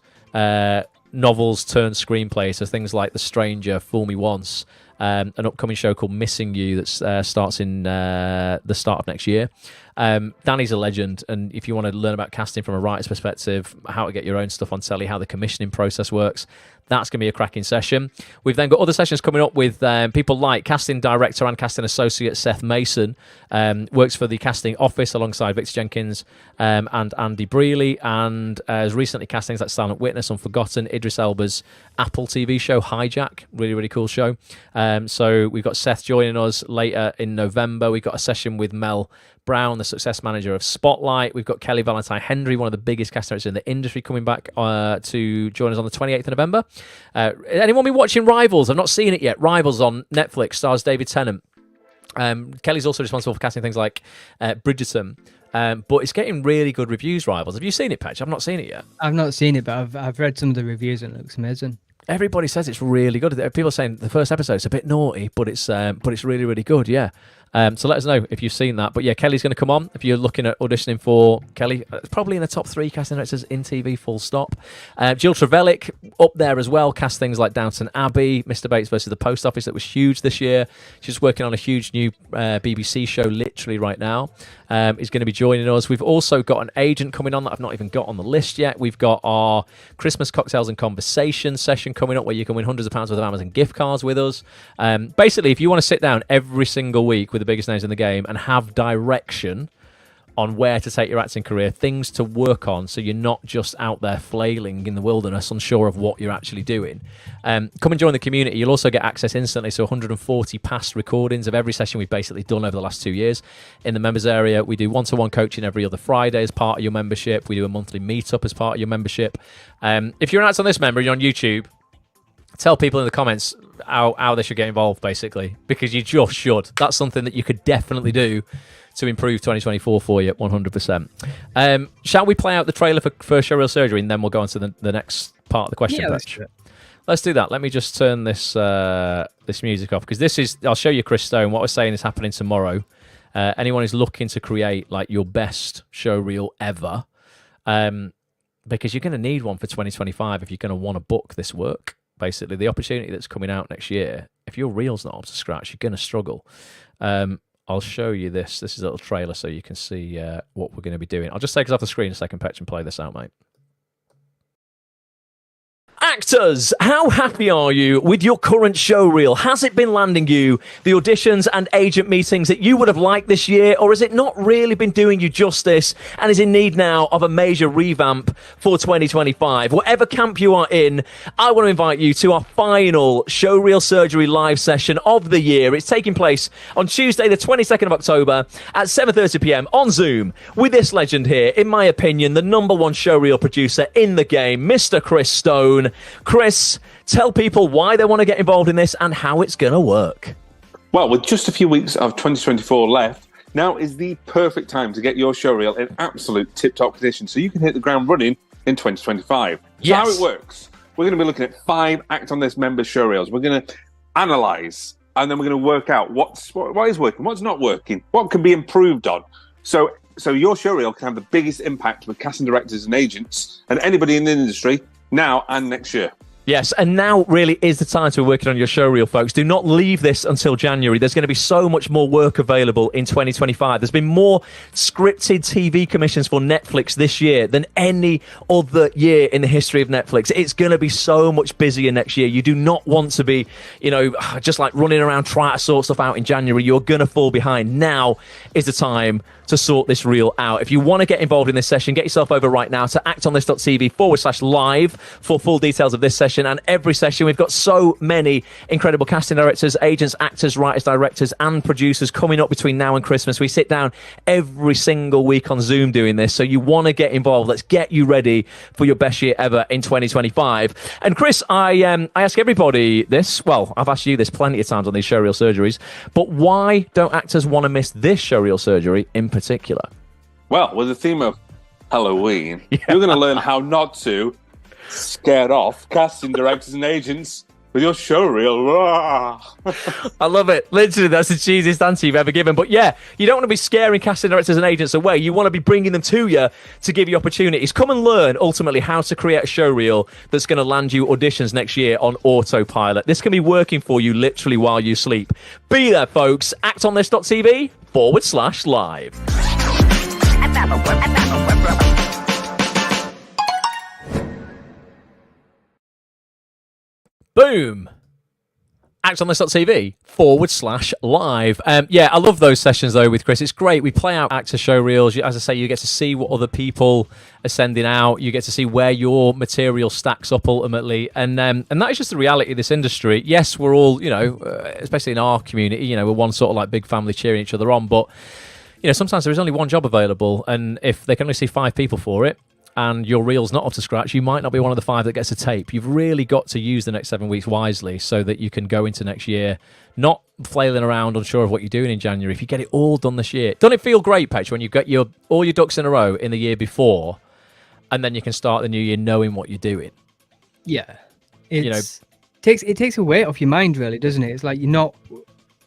novels turned screenplays, so things like The Stranger, Fool Me Once, an upcoming show called Missing You that starts in the start of next year. Danny's a legend, and if you want to learn about casting from a writer's perspective, how to get your own stuff on telly, how the commissioning process works, that's going to be a cracking session. We've then got other sessions coming up with people like casting director and casting associate Seth Mason, works for the casting office alongside Victor Jenkins and Andy Brealey, and has recently cast things like Silent Witness, Unforgotten, Idris Elba's Apple TV show Hijack, really, really cool show. So we've got Seth joining us later in November. We've got a session with Mel Brown, the success manager of Spotlight. We've got Kelly Valentine Henry, one of the biggest cast directors in the industry, coming back to join us on the 28th of November. Anyone been watching Rivals? I've not seen it yet. Rivals on Netflix, stars David Tennant. Kelly's also responsible for casting things like Bridgerton. But it's getting really good reviews, Rivals. Have you seen it, Petch? I've not seen it yet. I've not seen it, but I've read some of the reviews and it looks amazing. Everybody says it's really good. People are saying the first episode's a bit naughty, but it's really, really good, yeah. So let us know if you've seen that. But yeah, Kelly's going to come on. If you're looking at auditioning for Kelly, probably in the top 3 casting directors in TV, full stop. Jill Trevellick up there as well, cast things like Downton Abbey, Mr. Bates versus the Post Office, that was huge this year. She's working on a huge new BBC show literally right now. Is going to be joining us. We've also got an agent coming on that I've not even got on the list yet. We've got our Christmas Cocktails and Conversation session coming up where you can win hundreds of pounds worth of Amazon gift cards with us. Basically, if you want to sit down every single week with the biggest names in the game and have direction on where to take your acting career, things to work on so you're not just out there flailing in the wilderness unsure of what you're actually doing. Come and join the community. You'll also get access instantly to 140 past recordings of every session we've basically done over the last 2 years. In the members area, we do one-to-one coaching every other Friday as part of your membership. We do a monthly meetup as part of your membership. If you're an Act On This member and you're on YouTube, tell people in the comments how they should get involved, basically, because you just should. That's something that you could definitely do to improve 2024 for you, 100%. Shall we play out the trailer for Showreel Surgery, and then we'll go on to the next part of the question? Yeah, let's do that. Let me just turn this this music off, because I'll show you Chris Stone. What we're saying is happening tomorrow. Anyone who's looking to create like your best showreel ever, because you're going to need one for 2025 if you're going to want to book this work. Basically, the opportunity that's coming out next year, if your reel's not up to scratch, you're going to struggle. I'll show you this. This is a little trailer so you can see what we're going to be doing. I'll just take us off the screen a second, Petch, and play this out, mate. Actors, how happy are you with your current showreel? Has it been landing you the auditions and agent meetings that you would have liked this year, or has it not really been doing you justice and is in need now of a major revamp for 2025? Whatever camp you are in, I want to invite you to our final Showreel Surgery live session of the year. It's taking place on Tuesday, the 22nd of October at 7:30 p.m. on Zoom with this legend here, in my opinion, the #1 showreel producer in the game, Mr. Chris Stone. Chris, tell people why they want to get involved in this and how it's going to work. Well, with just a few weeks of 2024 left, now is the perfect time to get your showreel in absolute tip-top condition so you can hit the ground running in 2025. Yes. So how it works, we're going to be looking at 5 Act On This members showreels. We're going to analyse, and then we're going to work out what is working, what's not working, what can be improved on. So your showreel can have the biggest impact with casting directors and agents and anybody in the industry now and next year. Yes, and now really is the time to be working on your showreel, folks. Do not leave this until January. There's going to be so much more work available in 2025. There's been more scripted TV commissions for Netflix this year than any other year in the history of Netflix. It's going to be so much busier next year. You do not want to be, just like running around trying to sort stuff out in January. You're going to fall behind. Now is the time to sort this reel out. If you want to get involved in this session, get yourself over right now to actonthis.tv/live for full details of this session and every session. We've got so many incredible casting directors, agents, actors, writers, directors, and producers coming up between now and Christmas. We sit down every single week on Zoom doing this, so you want to get involved. Let's get you ready for your best year ever in 2025. And Chris, I ask everybody this. Well, I've asked you this plenty of times on these showreel surgeries, but why don't actors want to miss this showreel surgery in particular? Well, with the theme of Halloween, you're going to learn how not to scare off casting directors and agents with your showreel. I love it. Literally, that's the cheesiest answer you've ever given. But yeah, you don't want to be scaring casting directors and agents away. You want to be bringing them to you to give you opportunities. Come and learn, ultimately, how to create a showreel that's going to land you auditions next year on autopilot. This can be working for you literally while you sleep. Be there, folks. actonthis.tv/live. Boom. actonthis.tv/live. I love those sessions though with Chris. It's great. We play out actor show reels. As I say, you get to see what other people are sending out. You get to see where your material stacks up ultimately. And that is just the reality of this industry. Yes, we're all, especially in our community, we're one sort of like big family cheering each other on. But, sometimes there is only one job available. And if they can only see 5 people for it, and your reel's not up to scratch, you might not be one of the 5 that gets a tape. You've really got to use the next 7 weeks wisely so that you can go into next year not flailing around unsure of what you're doing in January. If you get it all done this year, doesn't it feel great, Petch, when you get all your ducks in a row in the year before, and then you can start the new year knowing what you're doing? Yeah, it takes a weight off your mind, really, doesn't it? It's like you're not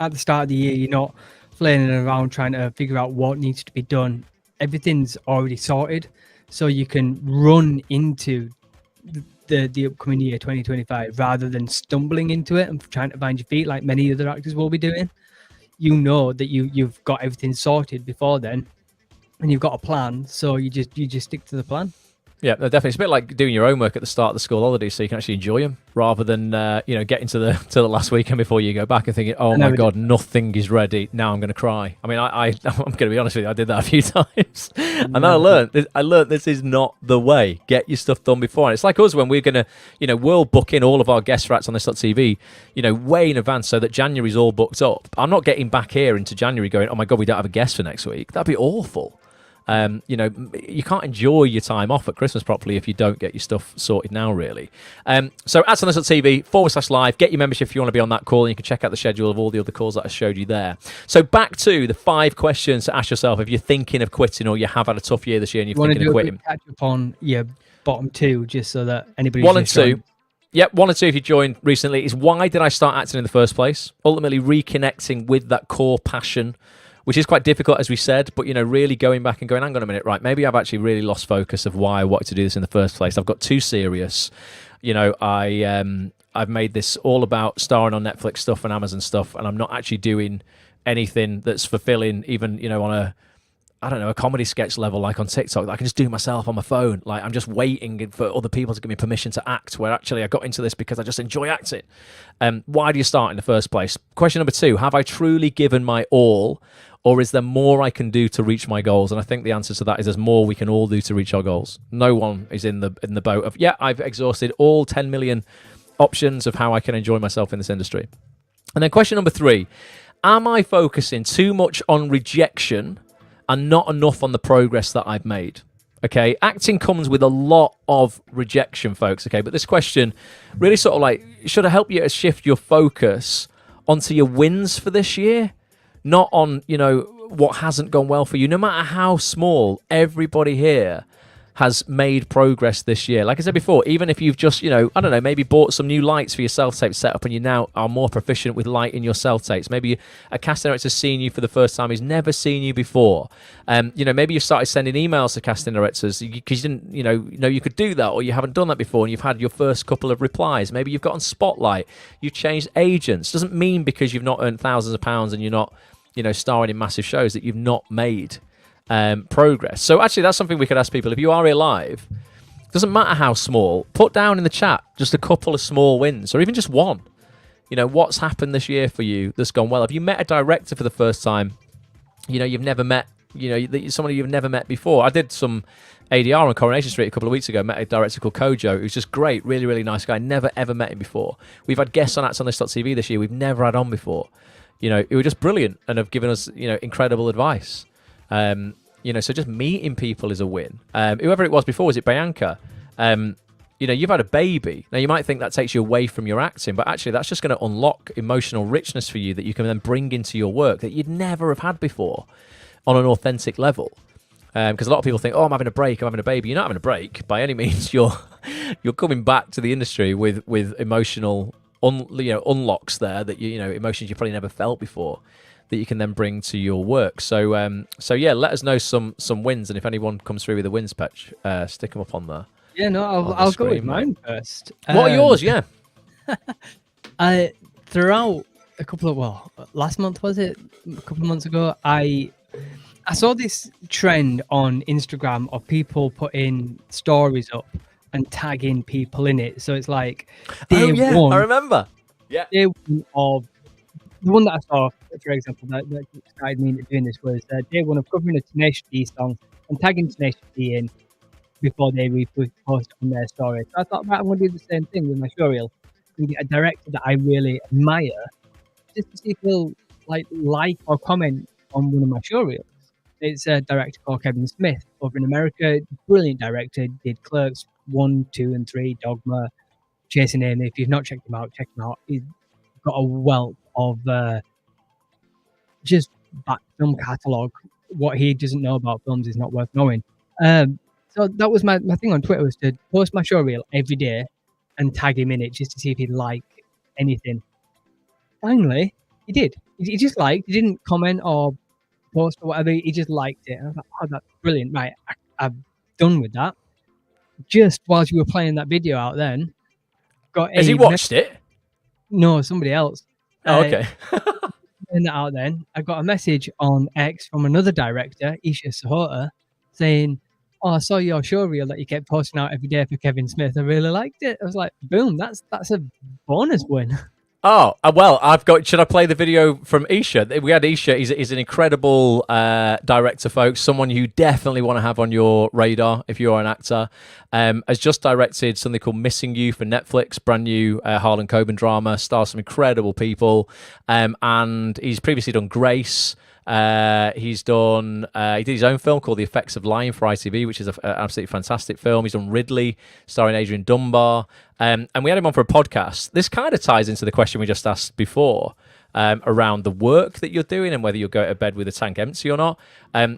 at the start of the year, you're not flailing around trying to figure out what needs to be done. Everything's already sorted. So you can run into the upcoming year 2025 rather than stumbling into it and trying to find your feet like many other actors will be doing. You know that you've got everything sorted before then, and you've got a plan. So you just stick to the plan. Yeah, definitely. It's a bit like doing your homework at the start of the school holidays, so you can actually enjoy them, rather than getting to the last weekend before you go back and thinking, "Oh my God, nothing is ready. Now I'm going to cry." I mean, I'm going to be honest with you. I did that a few times, and I learned this is not the way. Get your stuff done before. And it's like us when we're going to, we'll book in all of our guest rats on this.tv, way in advance, so that January's all booked up. I'm not getting back here into January going, "Oh my God, we don't have a guest for next week." That'd be awful. You can't enjoy your time off at Christmas properly if you don't get your stuff sorted now, really. So actonthis.tv/live, get your membership if you want to be on that call, and you can check out the schedule of all the other calls that I showed you there. So back to the 5 questions to ask yourself if you're thinking of quitting or you have had a tough year this year and you're thinking of quitting. Catch up on your bottom 2 just so that anybody 1 and 2. Yep, 1 and 2 if you joined recently is why did I start acting in the first place? Ultimately reconnecting with that core passion, which is quite difficult, as we said, but, really going back and going, hang on a minute, right, maybe I've actually really lost focus of why I wanted to do this in the first place. I've got too serious. I've made this all about starring on Netflix stuff and Amazon stuff, and I'm not actually doing anything that's fulfilling, even, on a comedy sketch level, like on TikTok, that I can just do myself on my phone. Like, I'm just waiting for other people to give me permission to act, where actually I got into this because I just enjoy acting. Why do you start in the first place? Question number 2, have I truly given my all, or is there more I can do to reach my goals? And I think the answer to that is there's more we can all do to reach our goals. No one is in the boat of, I've exhausted all 10 million options of how I can enjoy myself in this industry. And then question number 3, am I focusing too much on rejection and not enough on the progress that I've made? Okay, acting comes with a lot of rejection, folks. Okay, but this question really sort of like, should it help you to shift your focus onto your wins for this year? Not on, what hasn't gone well for you. No matter how small, everybody here has made progress this year. Like I said before, even if you've just, I don't know, maybe bought some new lights for your self-tape setup and you now are more proficient with light in your self-tapes. Maybe a casting director's seen you for the first time, he's never seen you before. Maybe you've started sending emails to casting directors because you didn't, know you could do that, or you haven't done that before and you've had your first couple of replies. Maybe you've got on Spotlight, you've changed agents. Doesn't mean because you've not earned thousands of pounds and you're not, starring in massive shows that you've not made progress. So actually that's something we could ask people. If you are here live, doesn't matter how small, put down in the chat just a couple of small wins, or even just one. What's happened this year for you that's gone well? Have you met a director for the first time you've never met, somebody you've never met before? I did some ADR on Coronation Street a couple of weeks ago, met a director called Kojo, who's just great, really, really nice guy. Never ever met him before. We've had guests on Act On This.tv this year we've never had on before. Who were just brilliant and have given us, incredible advice. So just meeting people is a win. Whoever it was before, was it Bianca? You've had a baby. Now, you might think that takes you away from your acting, but actually that's just going to unlock emotional richness for you that you can then bring into your work that you'd never have had before on an authentic level. Because a lot of people think, I'm having a break, I'm having a baby. You're not having a break by any means. You're coming back to the industry with emotional unlocks there that emotions you probably never felt before, that you can then bring to your work. So let us know some wins, and if anyone comes through with the wins, Petch, stick them up on there. Yeah, no, I'll go with mine first. What are yours? Yeah. Throughout a couple of, last month was it? A couple of months ago, I saw this trend on Instagram of people putting stories up and tagging people in it. So it's like day one. I remember. Yeah. Day one of the one that I saw, for example, that started me into doing this was day one of covering a Tenacious D song and tagging Tenacious D in before they repost on their story. So I thought, right, I'm going to do the same thing with my showreel and get a director that I really admire just to see if he'll like or comment on one of my showreels. It's a director called Kevin Smith over in America. Brilliant director, did Clerks 1, 2, and 3, Dogma, Chasing Amy. If you've not checked him out, check him out. He's got a wealth of just back film catalogue. What he doesn't know about films is not worth knowing. So that was my thing on Twitter, was to post my showreel every day and tag him in it just to see if he'd like anything. Finally, he did. He just liked. He didn't comment or post or whatever. He just liked it. And I was like, oh, that's brilliant. Right, I'm done with that. Just whilst you were playing that video out then, has he watched it? No, somebody else. Oh, okay. Playing that out then, I got a message on X from another director, Isha Sahota, saying, I saw your showreel that you kept posting out every day for Kevin Smith. I really liked it. I was like, boom, that's a bonus win. Oh, well, should I play the video from Isha? We had Isha. He's an incredible director, folks. Someone you definitely want to have on your radar if you're an actor. Has just directed something called Missing You for Netflix, brand new Harlan Coben drama, stars some incredible people. And he's previously done Grace. He did his own film called The Effects of Lying for ITV, which is an absolutely fantastic film. He's done Ridley, starring Adrian Dunbar. And we had him on for a podcast. This kind of ties into the question we just asked before, around the work that you're doing and whether you'll go to bed with the tank empty or not.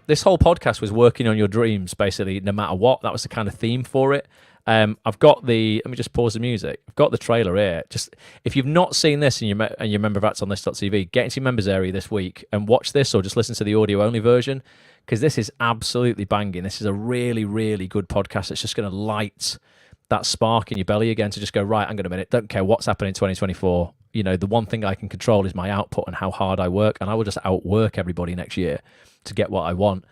This whole podcast was working on your dreams, basically, no matter what. That was the kind of theme for it. I've got let me just pause the music. I've got the trailer here. Just, if you've not seen this and you're a member of Act On This.tv, get into your members area this week and watch this, or just listen to the audio only version, because this is absolutely banging. This is a really, really good podcast. It's just going to light that spark in your belly again to just go, right, hang on a minute, don't care what's happening in 2024. The one thing I can control is my output and how hard I work, and I will just outwork everybody next year to get what I want.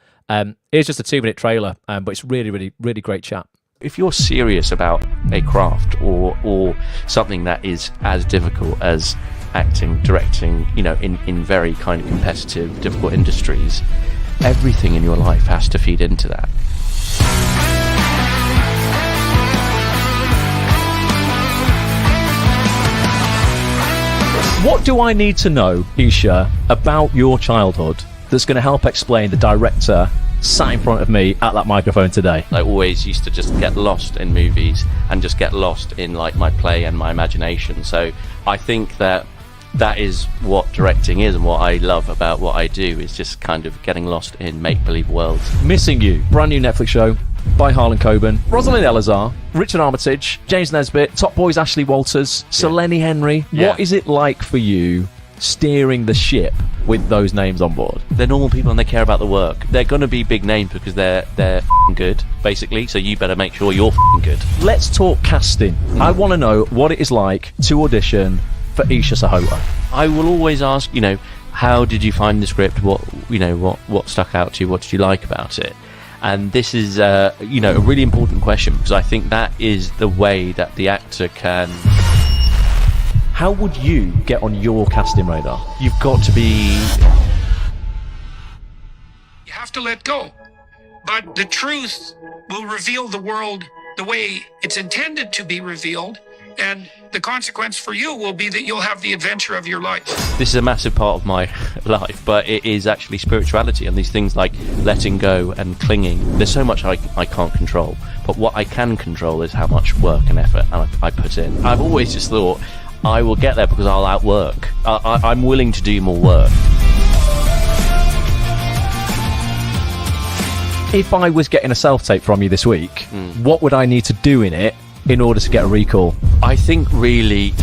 Here's just a 2-minute trailer, but it's really, really, really great chat. If you're serious about a craft or something that is as difficult as acting, directing, in very kind of competitive, difficult industries, everything in your life has to feed into that. What do I need to know, Isha, about your childhood that's going to help explain the director sat in front of me at that microphone today? I always used to just get lost in movies and just get lost in like my play and my imagination. So I think that is what directing is, and what I love about what I do is just kind of getting lost in make-believe worlds. Missing You, brand new Netflix show. by Harlan Coben, Rosalind Elazar, Richard Armitage, James Nesbitt, Top Boys Ashley Walters, Selene Henry. Yeah. What is it like for you steering the ship with those names on board? They're normal people and they care about the work. They're going to be big names because they're f***ing good, basically. So you better make sure you're f***ing good. Let's talk casting. I want to know what it is like to audition for Isha Sahota. I will always ask, how did you find the script? What stuck out to you? What did you like about it? And this is, a really important question, because I think that is the way that the actor can. How would you get on your casting radar? You've got to be. You have to let go. But the truth will reveal the world the way it's intended to be revealed. And the consequence for you will be that you'll have the adventure of your life. This is a massive part of my life, but it is actually spirituality and these things like letting go and clinging. There's so much I can't control, but what I can control is how much work and effort I put in. I've always just thought I will get there because I'll outwork. I'm willing to do more work. If I was getting a self-tape from you this week, what would I need to do in it in order to get a recall? I think really.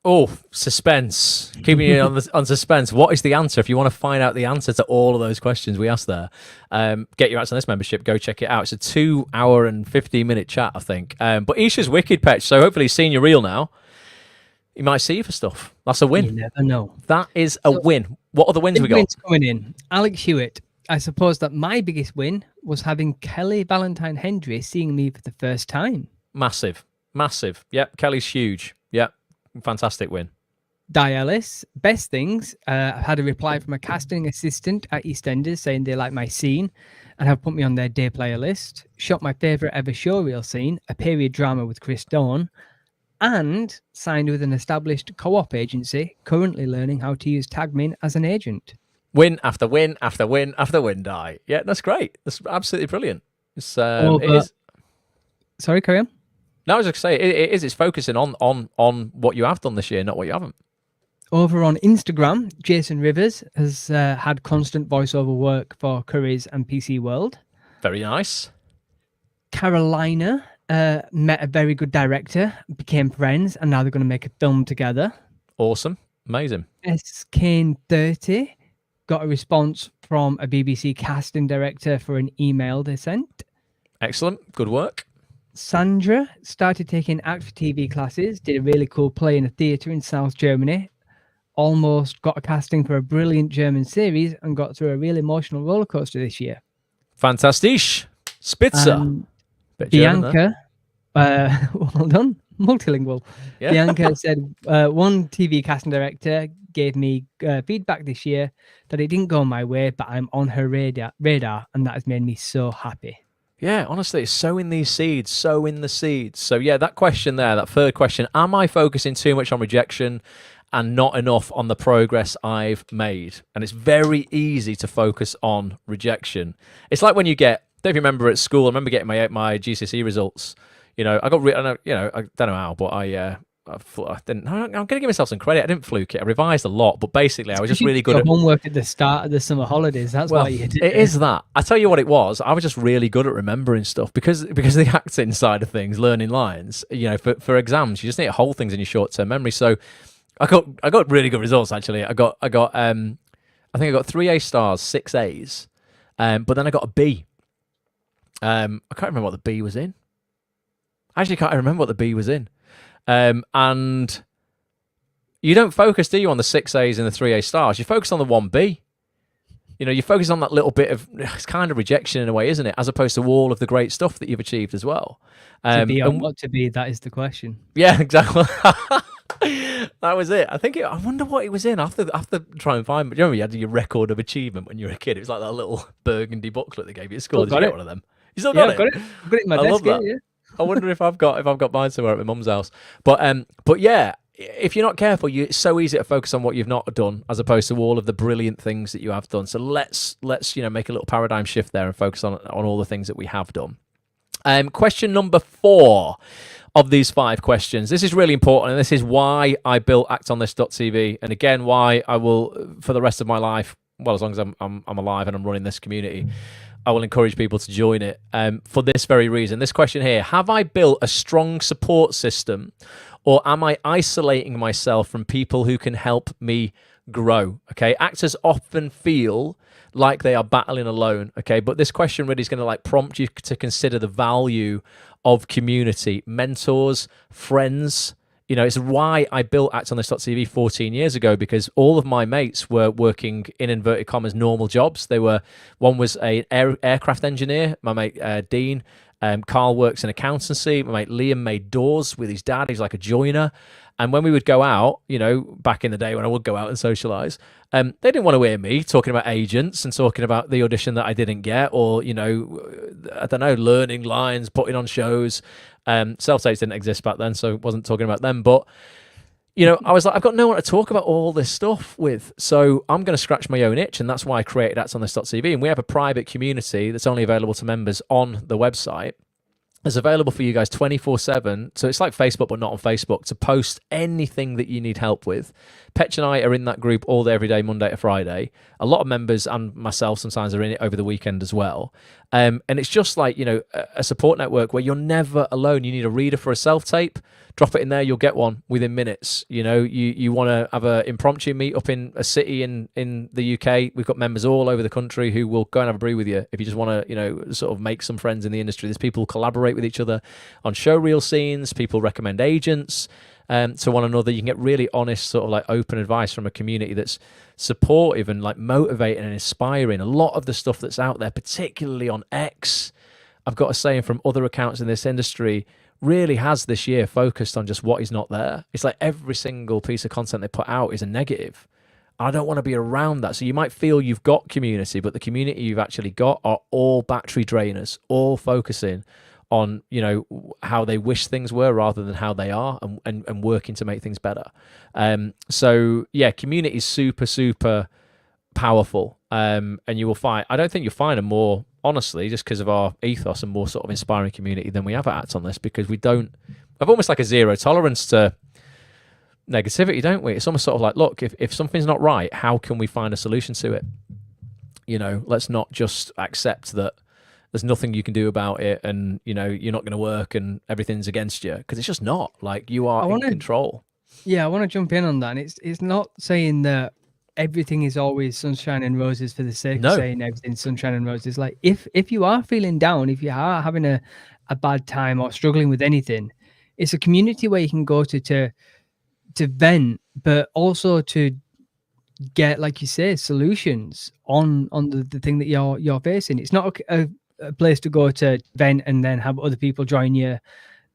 Oh, suspense. Keeping you on suspense. What is the answer? If you want to find out the answer to all of those questions we asked there, get your Act On This membership. Go check it out. It's a 2 hour and 15-minute chat, I think. But Isha's wicked, Petch. So hopefully he's seen your reel now. He might see you for stuff. That's a win. You never know. That is a win. What other wins we got? Wins coming in. Alex Hewitt. I suppose that my biggest win was having Kelly Valentine Hendry seeing me for the first time. Massive. Yep, Kelly's huge. Yep, fantastic win. Di Ellis, best things. I've had a reply from a casting assistant at EastEnders saying they like my scene and have put me on their day player list. Shot my favourite ever showreel scene, a period drama with Chris Dawn, and signed with an established co-op agency, currently learning how to use Tagmin as an agent. Win after win after win after win, Di. Yeah, that's great. That's absolutely brilliant. It's, it is. Sorry, carry on. No, I was just going to say, it is. It's focusing on what you have done this year, not what you haven't. Over on Instagram, Jason Rivers has had constant voiceover work for Currys and PC World. Very nice. Carolina met a very good director, became friends, and now they're going to make a film together. Awesome. Amazing. SKane30 got a response from a BBC casting director for an email they sent. Excellent. Good work. Sandra started taking Act for TV classes, did a really cool play in a theatre in South Germany, almost got a casting for a brilliant German series, and got through a real emotional roller coaster this year. Fantastic. Spitzer. Bianca, well done, multilingual. Yeah. Bianca said one TV casting director gave me feedback this year that it didn't go my way, but I'm on her radar, and that has made me so happy. Yeah, honestly, it's sowing these seeds, sowing the seeds. So yeah, that question there, that third question, am I focusing too much on rejection and not enough on the progress I've made? And it's very easy to focus on rejection. It's like when you get, don't you remember at school, I remember getting my GCSE results. I got, I don't know how, but I didn't. I'm going to give myself some credit. I didn't fluke it. I revised a lot, but basically, I was just really good at homework at the start of the summer holidays. That's why you did it. Is that? I tell you what it was. I was just really good at remembering stuff because of the acting side of things, learning lines. For exams, you just need to hold things in your short-term memory. So, I got really good results actually. I think I got 3 A stars, 6 A's, but then I got a B. I can't remember what the B was in. I actually can't remember what the B was in. And you don't focus, do you, on the 6 A's and the 3 A stars? You focus on the 1B. You focus on that little bit of, it's kind of rejection in a way, isn't it? As opposed to all of the great stuff that you've achieved as well. To be or not to be, that is the question. Yeah, exactly. That was it. I wonder what it was in. I have to try and find. Do you remember you had your record of achievement when you were a kid? It was like that little burgundy booklet they gave you at school. Did you get one of them? You still got it? Got it. I've got it in my desk. Love that. Yeah. I wonder if I've got mine somewhere at my mum's house. But yeah, if you're not careful, it's so easy to focus on what you've not done as opposed to all of the brilliant things that you have done. So let's make a little paradigm shift there and focus on all the things that we have done. Question number 4 of these 5 questions. This is really important, and this is why I built actonthis.tv, and again, why I will, for the rest of my life, well, as long as I'm alive and I'm running this community, I will encourage people to join it for this very reason. This question here: have I built a strong support system, or am I isolating myself from people who can help me grow? Okay, actors often feel like they are battling alone. Okay, but this question really is going to like prompt you to consider the value of community, mentors, friends. You know, it's why I built Act On This.tv 14 years ago, because all of my mates were working in inverted commas normal jobs. One was an aircraft engineer, my mate Dean. Carl works in accountancy. My mate Liam made doors with his dad. He's like a joiner. And when we would go out, you know, back in the day when I would go out and socialise, they didn't want to hear me talking about agents and talking about the audition that I didn't get, or, you know, I don't know, learning lines, putting on shows. Self-tapes didn't exist back then, so I wasn't talking about them. But, you know, I was like, I've got no one to talk about all this stuff with, so I'm going to scratch my own itch, and that's why I created Act On This.tv. And we have a private community that's only available to members on the website. It's available for you guys 24/7. So it's like Facebook, but not on Facebook, to post anything that you need help with. Petch and I are in that group all day, every day, Monday to Friday. A lot of members and myself sometimes are in it over the weekend as well. And it's just like, you know, a support network where you're never alone. You need a reader for a self-tape. Drop it in there, you'll get one within minutes. You know, you want to have an impromptu meet up in a city in the UK. We've got members all over the country who will go and have a brew with you if you just want to, you know, sort of make some friends in the industry. There's people who collaborate with each other on showreel scenes. People recommend agents to one another. You can get really honest, sort of like open advice from a community that's supportive and like motivating and inspiring. A lot of the stuff that's out there, particularly on X, I've got to say, and from other accounts in this industry, really has this year focused on just what is not there. It's like every single piece of content they put out is a negative. I don't want to be around that. So you might feel you've got community, but the community you've actually got are all battery drainers, all focusing on, you know, how they wish things were rather than how they are, and working to make things better. So yeah, community is super, super powerful. And you will find, I don't think you'll find a more, honestly, just because of our ethos, and more sort of inspiring community than we have at Act On This, because we have almost like a zero tolerance to negativity, don't we? It's almost sort of like, look, if something's not right, how can we find a solution to it? You know, let's not just accept that there's nothing you can do about it, and, you know, you're not going to work and everything's against you, because it's just not. Like, you are in control. Yeah, I want to jump in on that. And it's not saying that everything is always sunshine and roses for the sake of saying everything's sunshine and roses. Like, if you are feeling down, if you are having a bad time or struggling with anything, it's a community where you can go to vent, but also to get, like you say, solutions on the thing that you're facing. It's not a place to go to vent and then have other people join you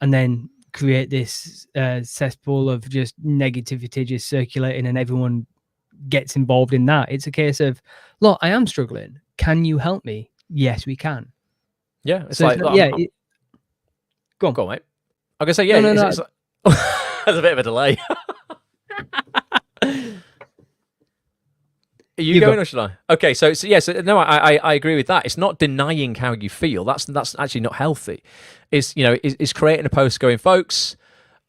and then create this cesspool of just negativity just circulating, and everyone gets involved in that. It's a case of, look, I am struggling. Can you help me? Yes, we can. Yeah, it's so like, it's not, go on, mate. I'm gonna say, yeah. No. It's like, there's a bit of a delay. Are you going, or should I? Okay, so yes, no, I agree with that. It's not denying how you feel. That's actually not healthy. It's, you know, is creating a post going, folks,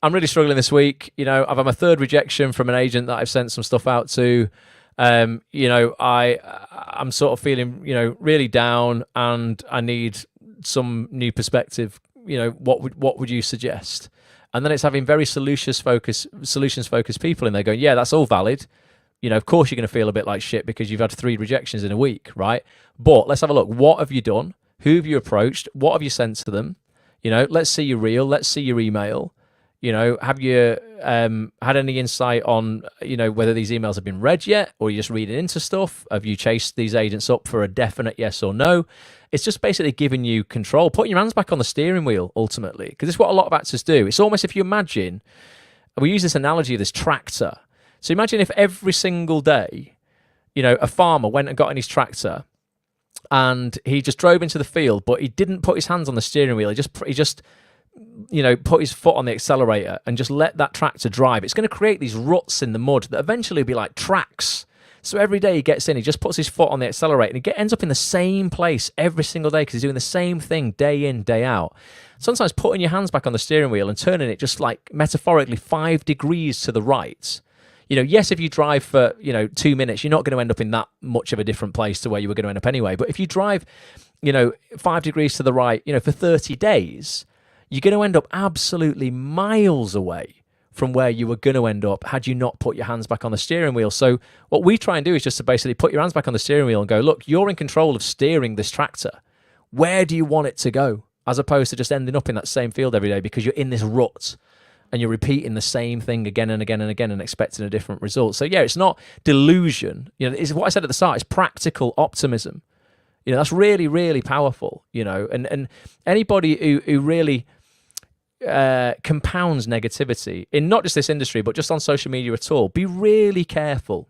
I'm really struggling this week. You know, I've had my third rejection from an agent that I've sent some stuff out to. You know, I'm sort of feeling, you know, really down, and I need some new perspective. You know, what would you suggest? And then it's having very solutions focused people in there going, yeah, that's all valid. You know, of course you're going to feel a bit like shit because you've had 3 rejections in a week, right? But let's have a look. What have you done? Who have you approached? What have you sent to them? You know, let's see your reel. Let's see your email. You know, have you had any insight on, you know, whether these emails have been read yet, or you're just reading into stuff? Have you chased these agents up for a definite yes or no? It's just basically giving you control, putting your hands back on the steering wheel, ultimately, because it's what a lot of actors do. It's almost, if you imagine, we use this analogy of this tractor. So imagine if every single day, you know, a farmer went and got in his tractor and he just drove into the field, but he didn't put his hands on the steering wheel. He just, you know, put his foot on the accelerator and just let that tractor drive. It's going to create these ruts in the mud that eventually will be like tracks. So every day he gets in, he just puts his foot on the accelerator, and he ends up in the same place every single day because he's doing the same thing day in, day out. Sometimes putting your hands back on the steering wheel and turning it just like metaphorically 5 degrees to the right, yes, if you drive for 2 minutes, you're not going to end up in that much of a different place to where you were going to end up anyway. But if you drive 5 degrees to the right for 30 days, you're going to end up absolutely miles away from where you were going to end up had you not put your hands back on the steering wheel. So what we try and do is just to basically put your hands back on the steering wheel and go, look, you're in control of steering this tractor. Where do you want it to go? As opposed to just ending up in that same field every day because you're in this rut and you're repeating the same thing again and again and again and expecting a different result. So yeah, it's not delusion. It's what I said at the start. It's practical optimism. That's really, really powerful. And anybody who really compounds negativity in not just this industry but just on social media at all, be really careful,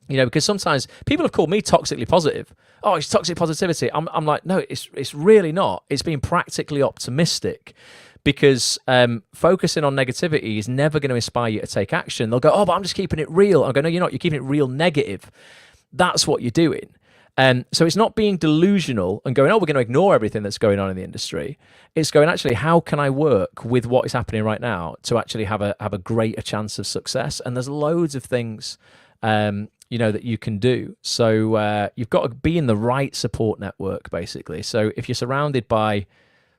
because sometimes people have called me toxically positive. Oh, it's toxic positivity. I'm like, no, it's really not. It's being practically optimistic, because focusing on negativity is never going to inspire you to take action. They'll go, oh, but I'm just keeping it real. I go, no, you're not. You're keeping it real negative. That's what you're doing. So it's not being delusional and going, oh, we're going to ignore everything that's going on in the industry. It's going, actually, how can I work with what is happening right now to actually have a greater chance of success? And there's loads of things, that you can do. So you've got to be in the right support network, basically. So if you're surrounded by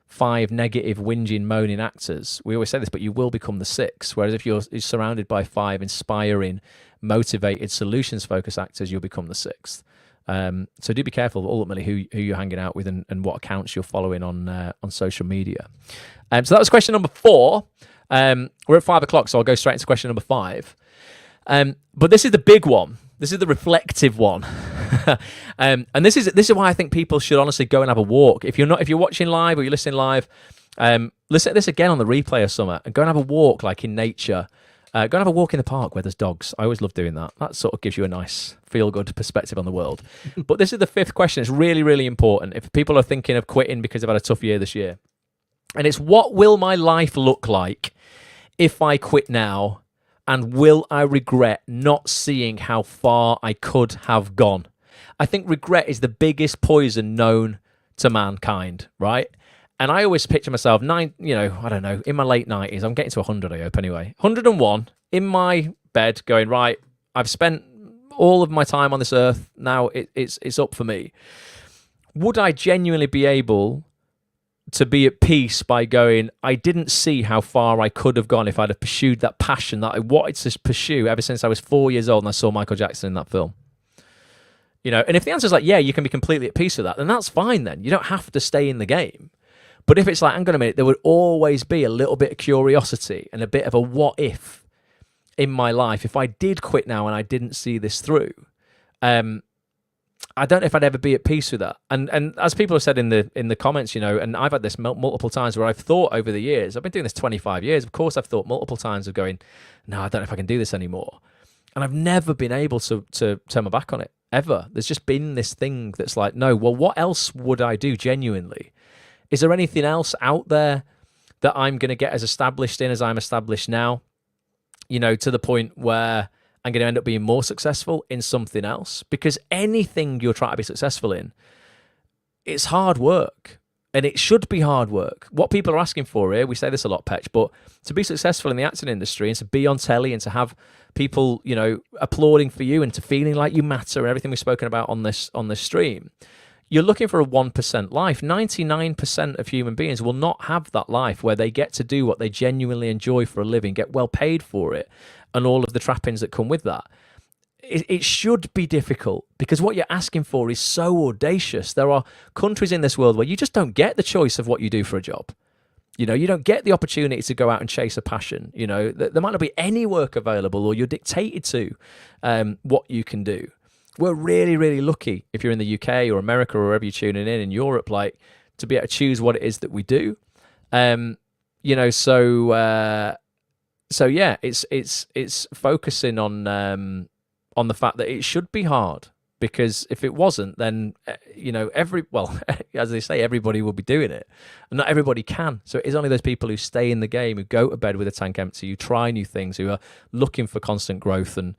5 negative, whinging, moaning actors, we always say this, but you will become the 6. Whereas if you're surrounded by 5 inspiring, motivated, solutions-focused actors, you'll become the 6th. So do be careful ultimately who you're hanging out with and what accounts you're following on social media. So that was question number 4. We're at 5 o'clock, so I'll go straight into question number 5. But this is the big one. This is the reflective one. And this is why I think people should honestly go and have a walk. If you're watching live or you're listening live, listen to this again on the replay of summer and go and have a walk like in nature. Go and have a walk in the park where there's dogs. I always love doing that. That sort of gives you a nice, feel-good perspective on the world. But this is the 5th question. It's really, really important if people are thinking of quitting because they've had a tough year this year. And it's, what will my life look like if I quit now? And will I regret not seeing how far I could have gone? I think regret is the biggest poison known to mankind, right? And I always picture myself, I don't know, in my late 90s, I'm getting to 100, I hope anyway, 101, in my bed going, right, I've spent all of my time on this earth, now it's up for me. Would I genuinely be able to be at peace by going, I didn't see how far I could have gone if I'd have pursued that passion that I wanted to pursue ever since I was 4 years old and I saw Michael Jackson in that film? And if the answer is like, yeah, you can be completely at peace with that, then that's fine then. You don't have to stay in the game. But if it's like, hang on a minute, there would always be a little bit of curiosity and a bit of a what if in my life if I did quit now and I didn't see this through. I don't know if I'd ever be at peace with that. And as people have said in the comments, and I've had this multiple times where I've thought over the years, I've been doing this 25 years, of course I've thought multiple times of going, no, I don't know if I can do this anymore. And I've never been able to turn my back on it, ever. There's just been this thing that's like, no, well, what else would I do genuinely? Is there anything else out there that I'm going to get as established in as I'm established now, to the point where I'm going to end up being more successful in something else? Because anything you're trying to be successful in, it's hard work. And it should be hard work. What people are asking for here, we say this a lot, Petch, but to be successful in the acting industry and to be on telly and to have people, applauding for you and to feeling like you matter and everything we've spoken about on this stream, you're looking for a 1% life. 99% of human beings will not have that life where they get to do what they genuinely enjoy for a living, get well paid for it, and all of the trappings that come with that. It should be difficult because what you're asking for is so audacious. There are countries in this world where you just don't get the choice of what you do for a job. You don't get the opportunity to go out and chase a passion. There might not be any work available, or you're dictated to what you can do. We're really, really lucky if you're in the UK or America or wherever you're tuning in Europe, like, to be able to choose what it is that we do. So yeah, it's focusing on the fact that it should be hard, because if it wasn't, then as they say, everybody will be doing it, and not everybody can. So it is only those people who stay in the game, who go to bed with a tank empty, who try new things, who are looking for constant growth and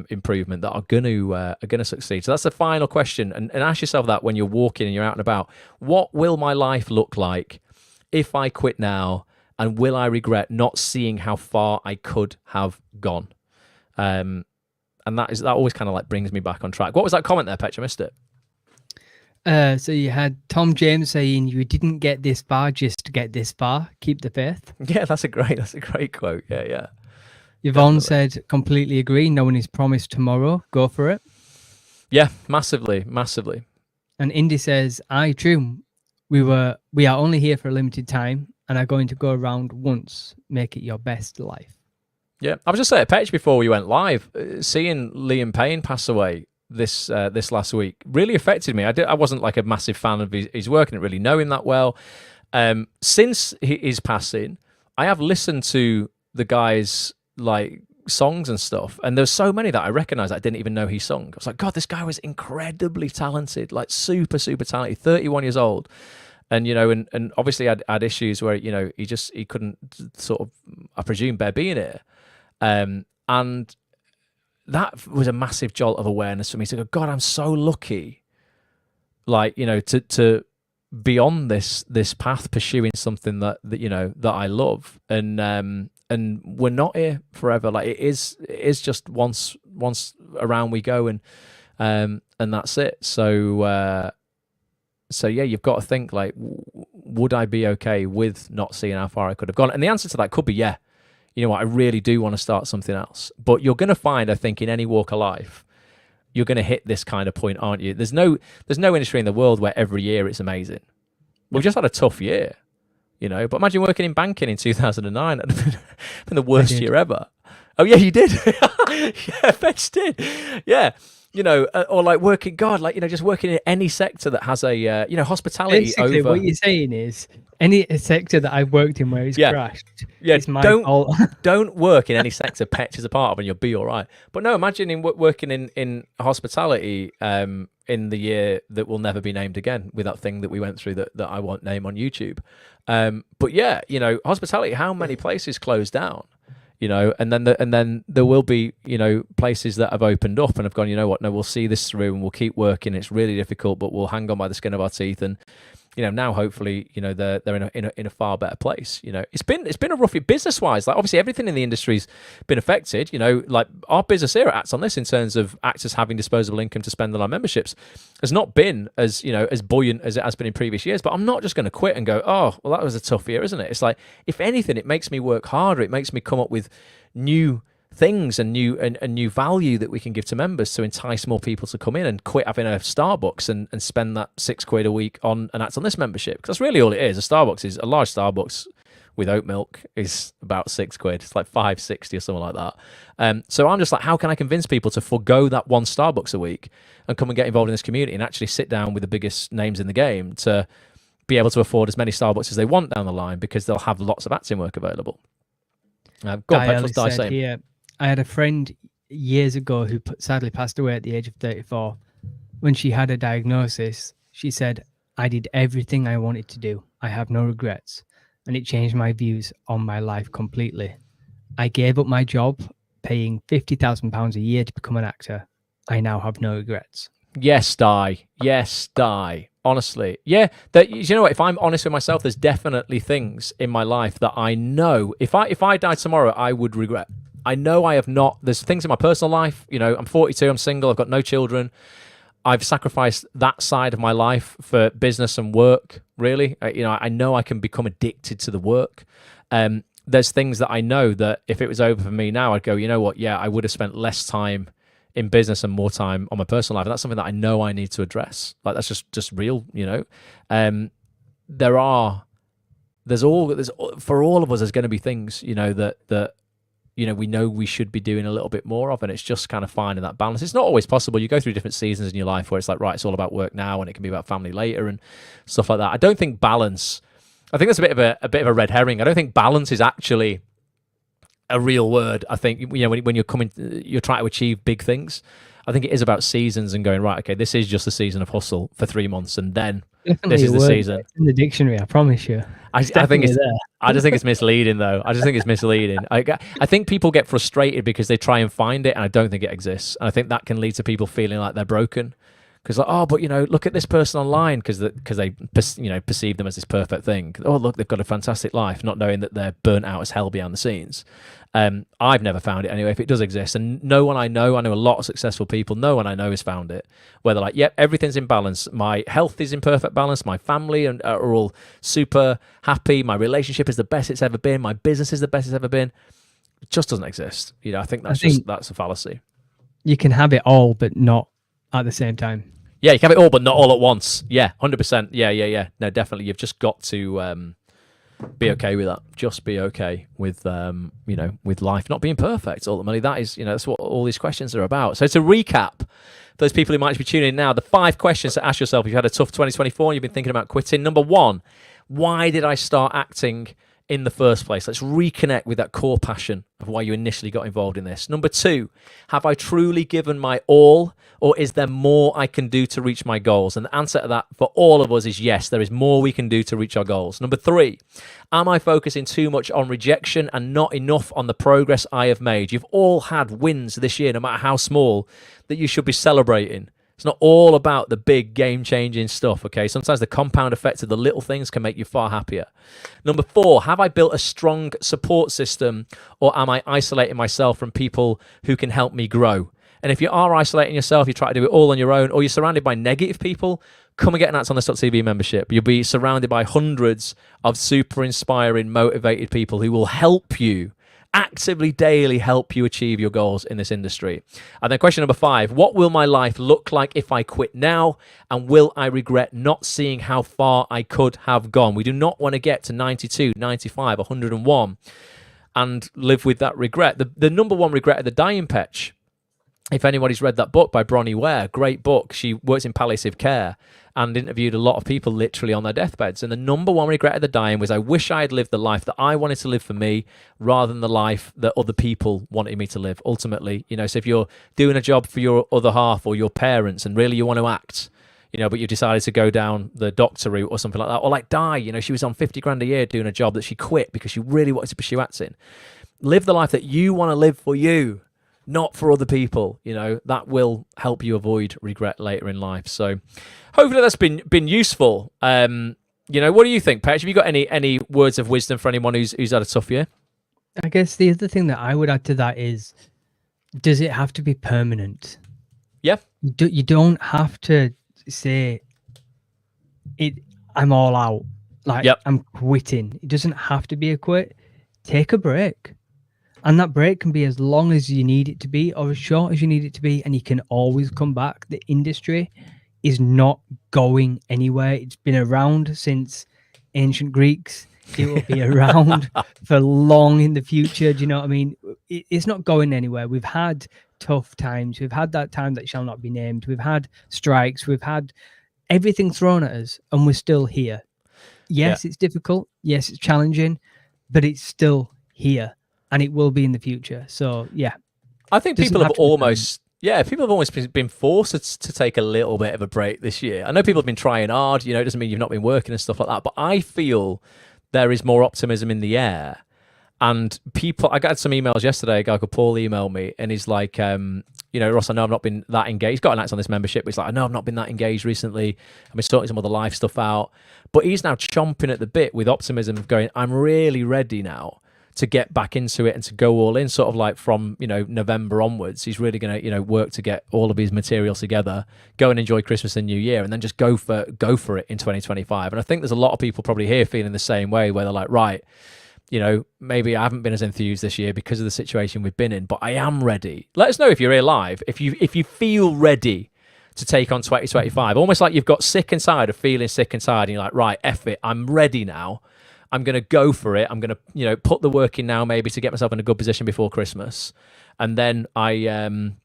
improvement, that are going to succeed. So that's the final question, and ask yourself that when you're walking and you're out and about. What will my life look like if I quit now, and will I regret not seeing how far I could have gone? And that always kind of like brings me back on track. What was that comment there, Petch? I missed it. So you had Tom James saying, "You didn't get this far just to get this far. Keep the faith." Yeah, that's a great quote. Yeah. Yvonne Definitely. said, "Completely agree. No one is promised tomorrow. Go for it." Yeah, massively. And Indy says, true. We are only here for a limited time and are going to go around once. Make it your best life." Yeah, I was just saying, Petch, before we went live, seeing Liam Payne pass away this last week really affected me. I wasn't like a massive fan of his work, and didn't really know him that well. Since his passing, I have listened to the guy's like songs and stuff, and there's so many that I recognize that I didn't even know he sung. I was like, God, this guy was incredibly talented, like super talented, 31 years old. And, and obviously had issues where, he couldn't sort of, I presume, bear being here. And that was a massive jolt of awareness for me to go, God, I'm so lucky, like, to be on this path, pursuing something that I love. And we're not here forever. Like it is just once around we go, and that's it. So yeah, you've got to think like, would I be okay with not seeing how far I could have gone? And the answer to that could be yeah. You know what? I really do want to start something else. But you're going to find, I think, in any walk of life, you're going to hit this kind of point, aren't you? There's no industry in the world where every year it's amazing. We've just had a tough year, But imagine working in banking in 2009. That'd have been the worst year ever. Oh yeah, you did. Yeah, Petch did. Yeah. Or like working, just working in any sector that has a, hospitality. Basically, over. what you're saying is any sector that I've worked in where it's crashed, it's my fault. Don't work in any sector Petch is a part of, and you'll be all right. But no, imagine working in hospitality in the year that will never be named again, with that thing that we went through that I won't name on YouTube. But yeah, hospitality, how many places closed down? And then there will be, places that have opened up and have gone, you know what, no, we'll see this through and we'll keep working. It's really difficult, but we'll hang on by the skin of our teeth. And, now hopefully, they're in a far better place. It's been a rough year business-wise. Like obviously everything in the industry's been affected, like our business here at Act On This in terms of actors having disposable income to spend on our memberships has not been as, as buoyant as it has been in previous years. But I'm not just going to quit and go, oh, well, that was a tough year, isn't it? It's like, if anything, it makes me work harder. It makes me come up with new things and new value that we can give to members to entice more people to come in and quit having a Starbucks and spend that £6 a week on an Act On This membership. Because that's really all it is. A large Starbucks with oat milk is about £6. It's like $5.60 or something like that. So I'm just like, how can I convince people to forgo that one Starbucks a week and come and get involved in this community and actually sit down with the biggest names in the game to be able to afford as many Starbucks as they want down the line, because they'll have lots of acting work available. Go on, Petch, what's Di saying? Here, I had a friend years ago who sadly passed away at the age of 34. When she had a diagnosis, she said, "I did everything I wanted to do. I have no regrets. And it changed my views on my life completely. I gave up my job, paying £50,000 a year to become an actor. I now have no regrets." Yes, Di. Yes, Di. Honestly. Yeah. You know what? If I'm honest with myself, there's definitely things in my life that I know if I died tomorrow, I would regret. I know I have not. There's things in my personal life. I'm 42. I'm single. I've got no children. I've sacrificed that side of my life for business and work. Really, I know I can become addicted to the work. There's things that I know that if it was over for me now, I'd go, you know what? Yeah, I would have spent less time in business and more time on my personal life. And that's something that I know I need to address. Like that's just real. There's for all of us. There's going to be things that we know we should be doing a little bit more of, and it's just kind of finding that balance. It's not always possible. You go through different seasons in your life where it's like, right, it's all about work now, and it can be about family later and stuff like that. I don't think balance. I think that's a bit of a red herring. I don't think balance is actually a real word. I think when you're trying to achieve big things, I think it is about seasons and going, right, okay, this is just a season of hustle for 3 months, and then Definitely this is the season. It's in the dictionary, I promise you. I just think it's misleading, though. I just think it's misleading. I think people get frustrated because they try and find it, and I don't think it exists. And I think that can lead to people feeling like they're broken Because like, oh, but look at this person online because they perceive them as this perfect thing. Oh, look, they've got a fantastic life, not knowing that they're burnt out as hell behind the scenes. I've never found it anyway, if it does exist. And no one I know a lot of successful people, no one I know has found it. Where they're like, yep, everything's in balance. My health is in perfect balance. My family are all super happy. My relationship is the best it's ever been. My business is the best it's ever been. It just doesn't exist. I think that's a fallacy. You can have it all, but not at the same time. Yeah, you can have it all, but not all at once. Yeah, 100%. Yeah. No, definitely. You've just got to be okay with that. Just be okay with with life not being perfect. Ultimately, that is that's what all these questions are about. So to recap, those people who might be tuning in now, the 5 questions to ask yourself if you had a tough 2024 and you've been thinking about quitting. Number 1, why did I start acting in the first place? Let's reconnect with that core passion of why you initially got involved in this. Number 2, have I truly given my all, or is there more I can do to reach my goals? And the answer to that for all of us is yes, there is more we can do to reach our goals. Number 3, am I focusing too much on rejection and not enough on the progress I have made? You've all had wins this year, no matter how small, that you should be celebrating. It's not all about the big game-changing stuff, okay? Sometimes the compound effect of the little things can make you far happier. Number 4, have I built a strong support system, or am I isolating myself from people who can help me grow? And if you are isolating yourself, you try to do it all on your own, or you're surrounded by negative people, come and get an Act On This TV membership. You'll be surrounded by hundreds of super inspiring, motivated people who will help you actively daily help you achieve your goals in this industry. And then question number 5, what will my life look like if I quit now? And will I regret not seeing how far I could have gone? We do not want to get to 92, 95, 101 and live with that regret. The number 1 regret of the dying Petch, if anybody's read that book by Bronnie Ware, great book. She works in palliative care and interviewed a lot of people literally on their deathbeds. And the number 1 regret of the dying was, I wish I had lived the life that I wanted to live for me rather than the life that other people wanted me to live. Ultimately, so if you're doing a job for your other half or your parents and really you want to act, but you decided to go down the doctor route or something like that, or like Di, she was on 50 grand a year doing a job that she quit because she really wanted to pursue acting. Live the life that you want to live for you, not for other people. That will help you avoid regret later in life. So hopefully that's been useful. What do you think, Petch? Have you got any words of wisdom for anyone who's had a tough year? I guess the other thing that I would add to that is, does it have to be permanent? Yeah. You don't have to say I'm all out. Like, yep, I'm quitting. It doesn't have to be a quit. Take a break. And that break can be as long as you need it to be or as short as you need it to be. And you can always come back. The industry is not going anywhere. It's been around since ancient Greeks. It will be around for long in the future. Do you know what I mean? It's not going anywhere. We've had tough times. We've had that time that shall not be named. We've had strikes. We've had everything thrown at us, and we're still here. Yes, it's difficult. Yes, it's challenging, but it's still here, and it will be in the future. So, yeah. I think people have almost... Yeah, people have almost been forced to take a little bit of a break this year. I know people have been trying hard, it doesn't mean you've not been working and stuff like that, but I feel there is more optimism in the air. And I got some emails yesterday, a guy called Paul emailed me, and he's like, Ross, I know I've not been that engaged. He's got an Act On This membership, but he's like, I know I've not been that engaged recently. I've been sorting some other life stuff out. But he's now chomping at the bit with optimism of going, I'm really ready now to get back into it and to go all in, sort of like from November onwards. He's really going to work to get all of his material together, go and enjoy Christmas and New Year, and then just go for it in 2025. And I think there's a lot of people probably here feeling the same way, where they're like, right, maybe I haven't been as enthused this year because of the situation we've been in, but I am ready. Let us know if you're here live, if you feel ready to take on 2025, almost like you've got sick and tired of feeling sick and tired, and you're like, right, F it, I'm ready now. I'm going to go for it. I'm going to, put the work in now, maybe to get myself in a good position before Christmas. And then I'm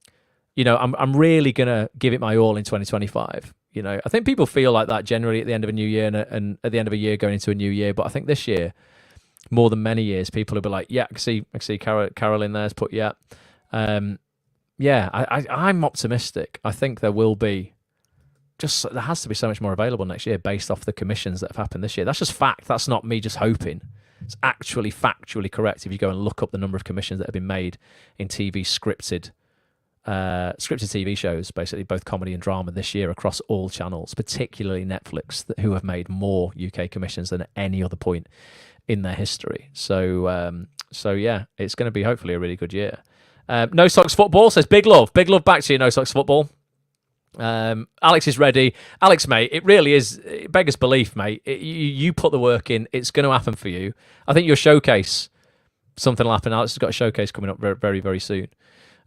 really going to give it my all in 2025. I think people feel like that generally at the end of a new year and at the end of a year going into a new year. But I think this year, more than many years, people will be like, yeah, I can see Carol in there's put, yeah. I'm optimistic. I think there will be. There has to be so much more available next year based off the commissions that have happened this year. That's just fact. That's not me just hoping. It's actually factually correct if you go and look up the number of commissions that have been made in TV scripted scripted TV shows, basically both comedy and drama this year across all channels, particularly Netflix, who have made more UK commissions than at any other point in their history. So yeah, it's going to be hopefully a really good year. No Socks Football says big love back to you, No Socks Football. Alex is ready. Alex, mate, it really is, it beggars belief, mate. You put the work in, it's going to happen for you. I think your showcase, something will happen. Alex has got a showcase coming up very, very, very soon.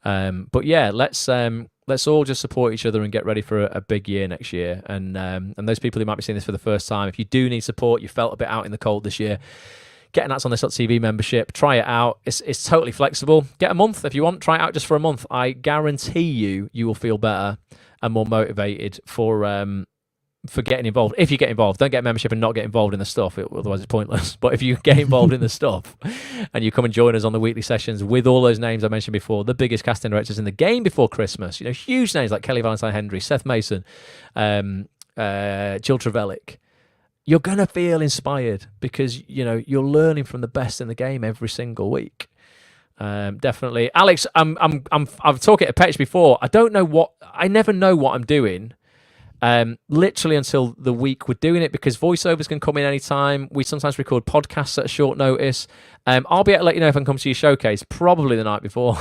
But yeah, let's all just support each other and get ready for a big year next year. And those people who might be seeing this for the first time, if you do need support, you felt a bit out in the cold this year, get an Acts On This TV membership, try it out. It's totally flexible. Get a month if you want. Try it out just for a month. I guarantee you will feel better and more motivated for getting involved. If you get involved, don't get a membership and not get involved in the stuff, otherwise it's pointless. But if you get involved in the stuff and you come and join us on the weekly sesssions with all those names I mentioned before, the biggest casting directors in the game before Christmas, huge names like Kelly Valentine Hendry, Seth Mason, Jill Trevellick, you're going to feel inspired because, you're learning from the best in the game every single week. Definitely. Alex, I've talked to Petch before. I never know what I'm doing. Literally until the week we're doing it, because voiceovers can come in anytime. We sometimes record podcasts at a short notice. I'll be able to let you know if I can come to your showcase, probably the night before.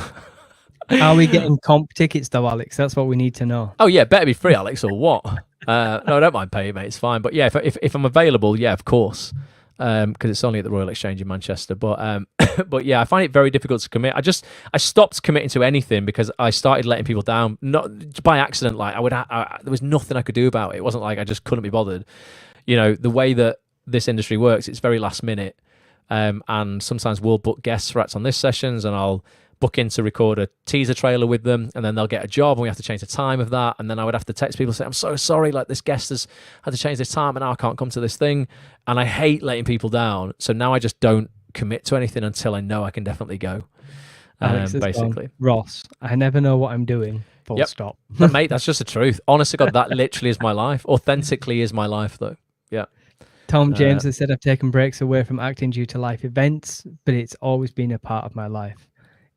Are we getting comp tickets though, Alex? That's what we need to know. Oh yeah, better be free, Alex, or what? No, I don't mind paying, mate. It's fine. But yeah, if I'm available, yeah, of course. Because it's only at the Royal Exchange in Manchester. But but yeah, I find it very difficult to commit. I stopped committing to anything because I started letting people down, not by accident. Like there was nothing I could do about it. It wasn't like I just couldn't be bothered. The way that this industry works, it's very last minute. And sometimes we'll book guests for Acts On This sessions, and I'll book in to record a teaser trailer with them, and then they'll get a job and we have to change the time of that, and then I would have to text people and say, I'm so sorry, like this guest has had to change this time and now I can't come to this thing, and I hate letting people down. So now I just don't commit to anything until I know I can definitely go. Basically, Ross, I never know what I'm doing. Full stop. But mate, that's just the truth. Honest to God, that literally is my life. Authentically is my life though. Yeah. Tom James has said I've taken breaks away from acting due to life events, but it's always been a part of my life.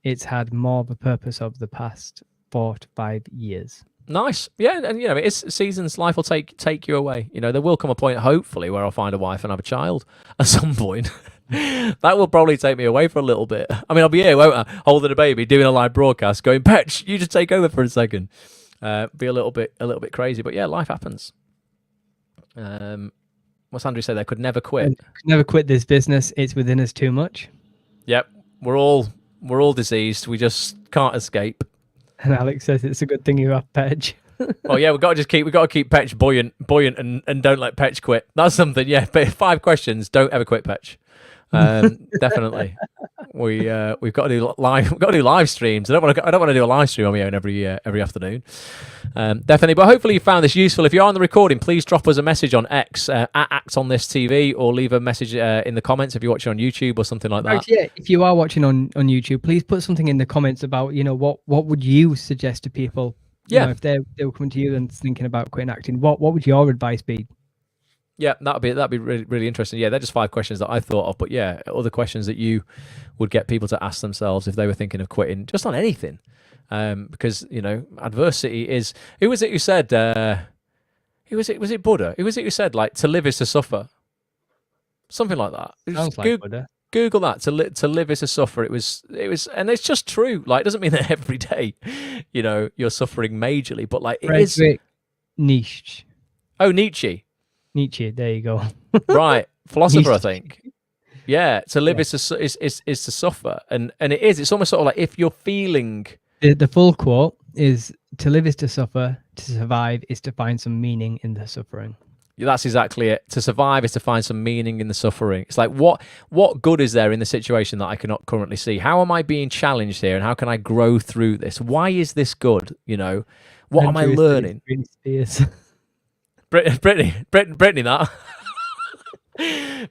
It's had more of a purpose over the past 4 to 5 years. Nice. Yeah, and it's seasons. Life will take you away. There will come a point, hopefully, where I'll find a wife and have a child at some point. That will probably take me away for a little bit. I mean, I'll be here, won't I? Holding a baby, doing a live broadcast, going, Petch, you just take over for a second. Be a little bit crazy, but yeah, life happens. What's Andrew said there? Could never quit. Could never quit this business. It's within us too much. Yep, we're all diseased. We just can't escape. And Alex says it's a good thing you have Petch. Oh yeah, we've got to keep Petch buoyant, and don't let Petch quit. That's something. Yeah, but 5 questions. Don't ever quit, Petch. Definitely. We've got to do live. We've got to do live streams. I don't want to do a live stream on my own every afternoon. Definitely. But hopefully you found this useful. If you are on the recording, please drop us a message on X at Act On This TV, or leave a message in the comments if you're watching on YouTube or something like that. Right, yeah, if you are watching on YouTube, please put something in the comments about what would you suggest to people. If they were coming to you and thinking about quitting acting, what would your advice be? Yeah, that'd be really, really interesting. Yeah, they're just 5 questions that I thought of, but yeah, other questions that you would get people to ask themselves if they were thinking of quitting, just on anything, because adversity is. Who was it who said? Was it Buddha? Who was it who said like to live is to suffer? Something like that. Sounds like Buddha. Google that. To live is to suffer. It was, and it's just true. Like, it doesn't mean that every day, you're suffering majorly, but like it is. Nietzsche. Oh, Nietzsche. Nietzsche, there you go. Right, philosopher, I think. Yeah, to live is to suffer, and it is. It's almost sort of like if you're feeling. The full quote is: "To live is to suffer. To survive is to find some meaning in the suffering." That's exactly it. To survive is to find some meaning in the suffering. It's like what good is there in the situation that I cannot currently see? How am I being challenged here, and how can I grow through this? Why is this good? What am I learning? Brittany, that.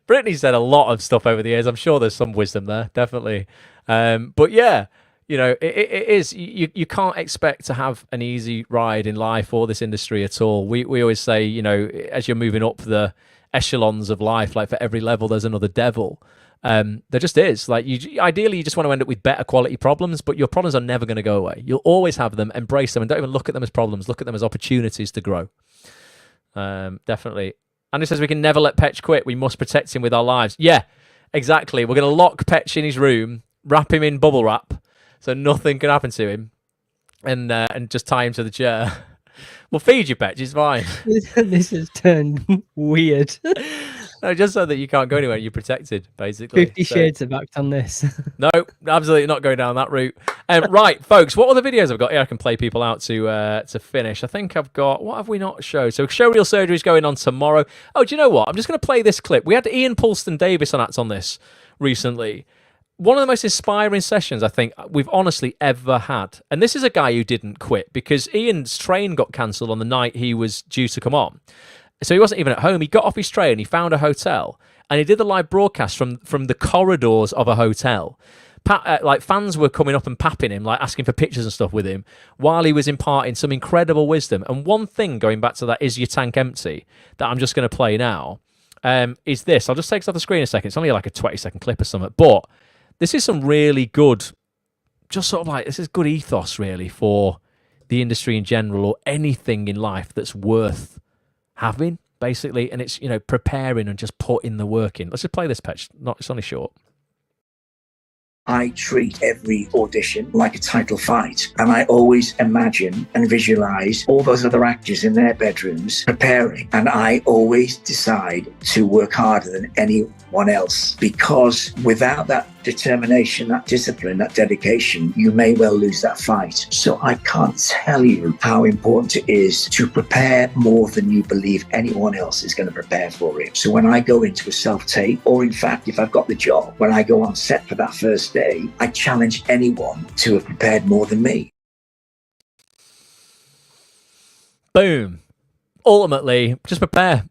Brittany said a lot of stuff over the years. I'm sure there's some wisdom there, definitely. But yeah, it is. You can't expect to have an easy ride in life or this industry at all. We always say, as you're moving up the echelons of life, like for every level, there's another devil. There just is. Like, ideally, you just want to end up with better quality problems, but your problems are never going to go away. You'll always have them. Embrace them, and don't even look at them as problems. Look at them as opportunities to grow. Definitely. And it says we can never let Petch quit. We must protect him with our lives. Yeah, exactly. We're going to lock Petch in his room, wrap him in bubble wrap, so nothing can happen to him, and just tie him to the chair. We'll feed you, Petch. It's fine. This has turned weird. No, just so that you can't go anywhere. You're protected, basically. 50 Shades of Act on this. No, absolutely not going down that route. Right, folks, what other videos I've got here I can play people out to finish? I think I've got... What have we not showed? So showreel surgery is going on tomorrow. Oh, do you know what? I'm just going to play this clip. We had Ian Pulston Davis on Act on This recently. One of the most inspiring sessions I think we've honestly ever had. And this is a guy who didn't quit, because Ian's train got cancelled on the night he was due to come on. So he wasn't even at home. He got off his train, he found a hotel, and he did the live broadcast from the corridors of a hotel. Like, fans were coming up and papping him, like asking for pictures and stuff with him, while he was imparting some incredible wisdom. And one thing, going back to that "Is your tank empty?" that I'm just going to play now, is this. I'll just take this off the screen a second. It's only like a 20-second clip or something, but this is some really good, just sort of like, this is good ethos, really, for the industry in general, or anything in life that's worth having, basically. And it's, preparing and just putting the work in. Let's just play this, Petch. It's only short. I treat every audition like a title fight, and I always imagine and visualize all those other actors in their bedrooms preparing, and I always decide to work harder than anyone else, because without that determination, that discipline, that dedication, you may well lose that fight. So I can't tell you how important it is to prepare more than you believe anyone else is going to prepare for it. So when I go into a self-tape, or in fact, if I've got the job, when I go on set for that first day, I challenge anyone to have prepared more than me. Boom. Ultimately, just prepare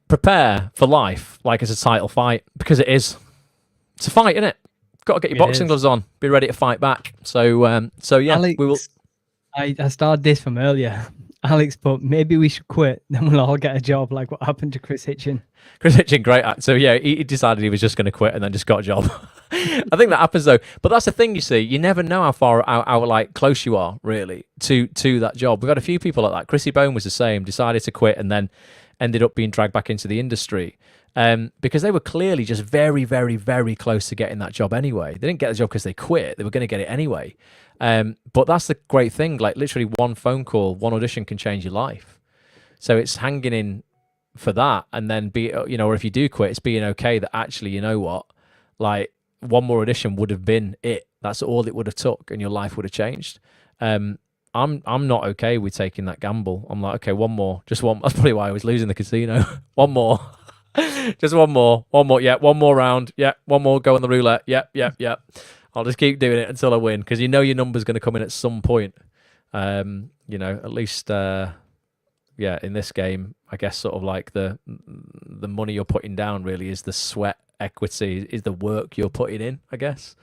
for life like it's a title fight, because it is. It's a fight, isn't it? Got to get your boxing gloves on, be ready to fight back. So yeah, Alex, we will. I started this from earlier. Alex put, maybe we should quit, then we'll all get a job, like what happened to Chris Hitchin. Chris Hitchin, great actor. So yeah, he decided he was just going to quit and then just got a job. I think that happens though. But that's the thing, you see, you never know how like close you are really to that job. We've had a few people like that. Chrissy Bone was the same, decided to quit and then ended up being dragged back into the industry. Because they were clearly just very, very, very close to getting that job anyway. They didn't get the job because they quit. They were going to get it anyway. But that's the great thing. Like, literally one phone call, one audition can change your life. So it's hanging in for that, and then or if you do quit, it's being okay that actually, you know what, like, one more audition would have been it. That's all it would have took, and your life would have changed. I'm not okay with taking that gamble. I'm like, okay, one more, just one. That's probably why I was losing the casino. One more. Just one more, yeah, one more round, yeah, one more go on the roulette, yep. I'll just keep doing it until I win, because your number's going to come in at some point. At least, in this game, I guess sort of like the money you're putting down really is the sweat equity, is the work you're putting in, I guess.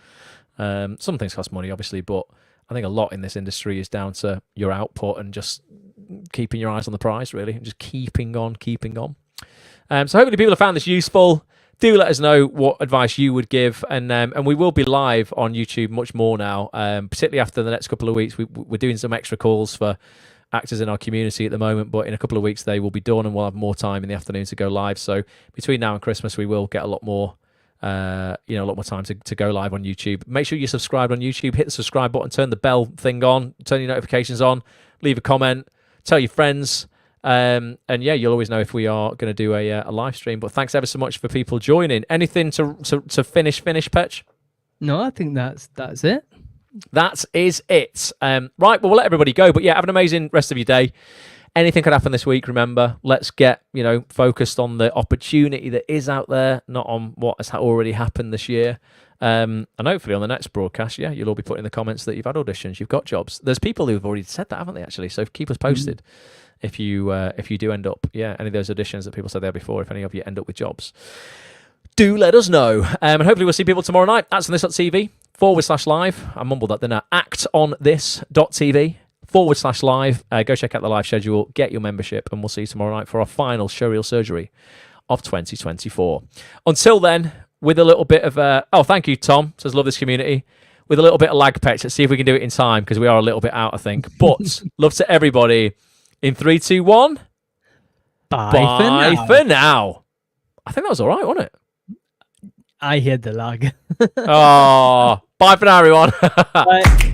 Some things cost money, obviously, but I think a lot in this industry is down to your output and just keeping your eyes on the prize, really, and just keeping on. So hopefully people have found this useful. Do let us know what advice you would give, and we will be live on YouTube much more now, particularly after the next couple of weeks. We're doing some extra calls for actors in our community at the moment, but in a couple of weeks they will be done, and we'll have more time in the afternoon to go live. So between now and Christmas, we will get a lot more, a lot more time to go live on YouTube. Make sure you're subscribed on YouTube. Hit the subscribe button, turn the bell thing on, turn your notifications on, leave a comment, tell your friends. And yeah, you'll always know if we are going to do a live stream. But thanks ever so much for people joining. Anything to finish, Petch? No, I think that's it. That is it. Right, well, we'll let everybody go. But yeah, have an amazing rest of your day. Anything could happen this week, remember. Let's get, focused on the opportunity that is out there, not on what has already happened this year. And hopefully on the next broadcast, yeah, you'll all be putting in the comments that you've had auditions, you've got jobs. There's people who've already said that, haven't they, actually? So keep us posted. If you do end up, any of those auditions that people said there before, if any of you end up with jobs, do let us know. And hopefully we'll see people tomorrow night. That's on this.tv/live. I mumbled that, didn't I? actonthis.tv/live. Go check out the live schedule, get your membership, and we'll see you tomorrow night for our final showreel surgery of 2024. Until then, with a little bit of oh, thank you, Tom. Says love this community. With a little bit of lag, Petch. Let's see if we can do it in time because we are a little bit out, I think. But love to everybody. In 3, 2, 1. Bye for now. I think that was all right, wasn't it? I heard the lag. Oh, bye for now, everyone. Bye.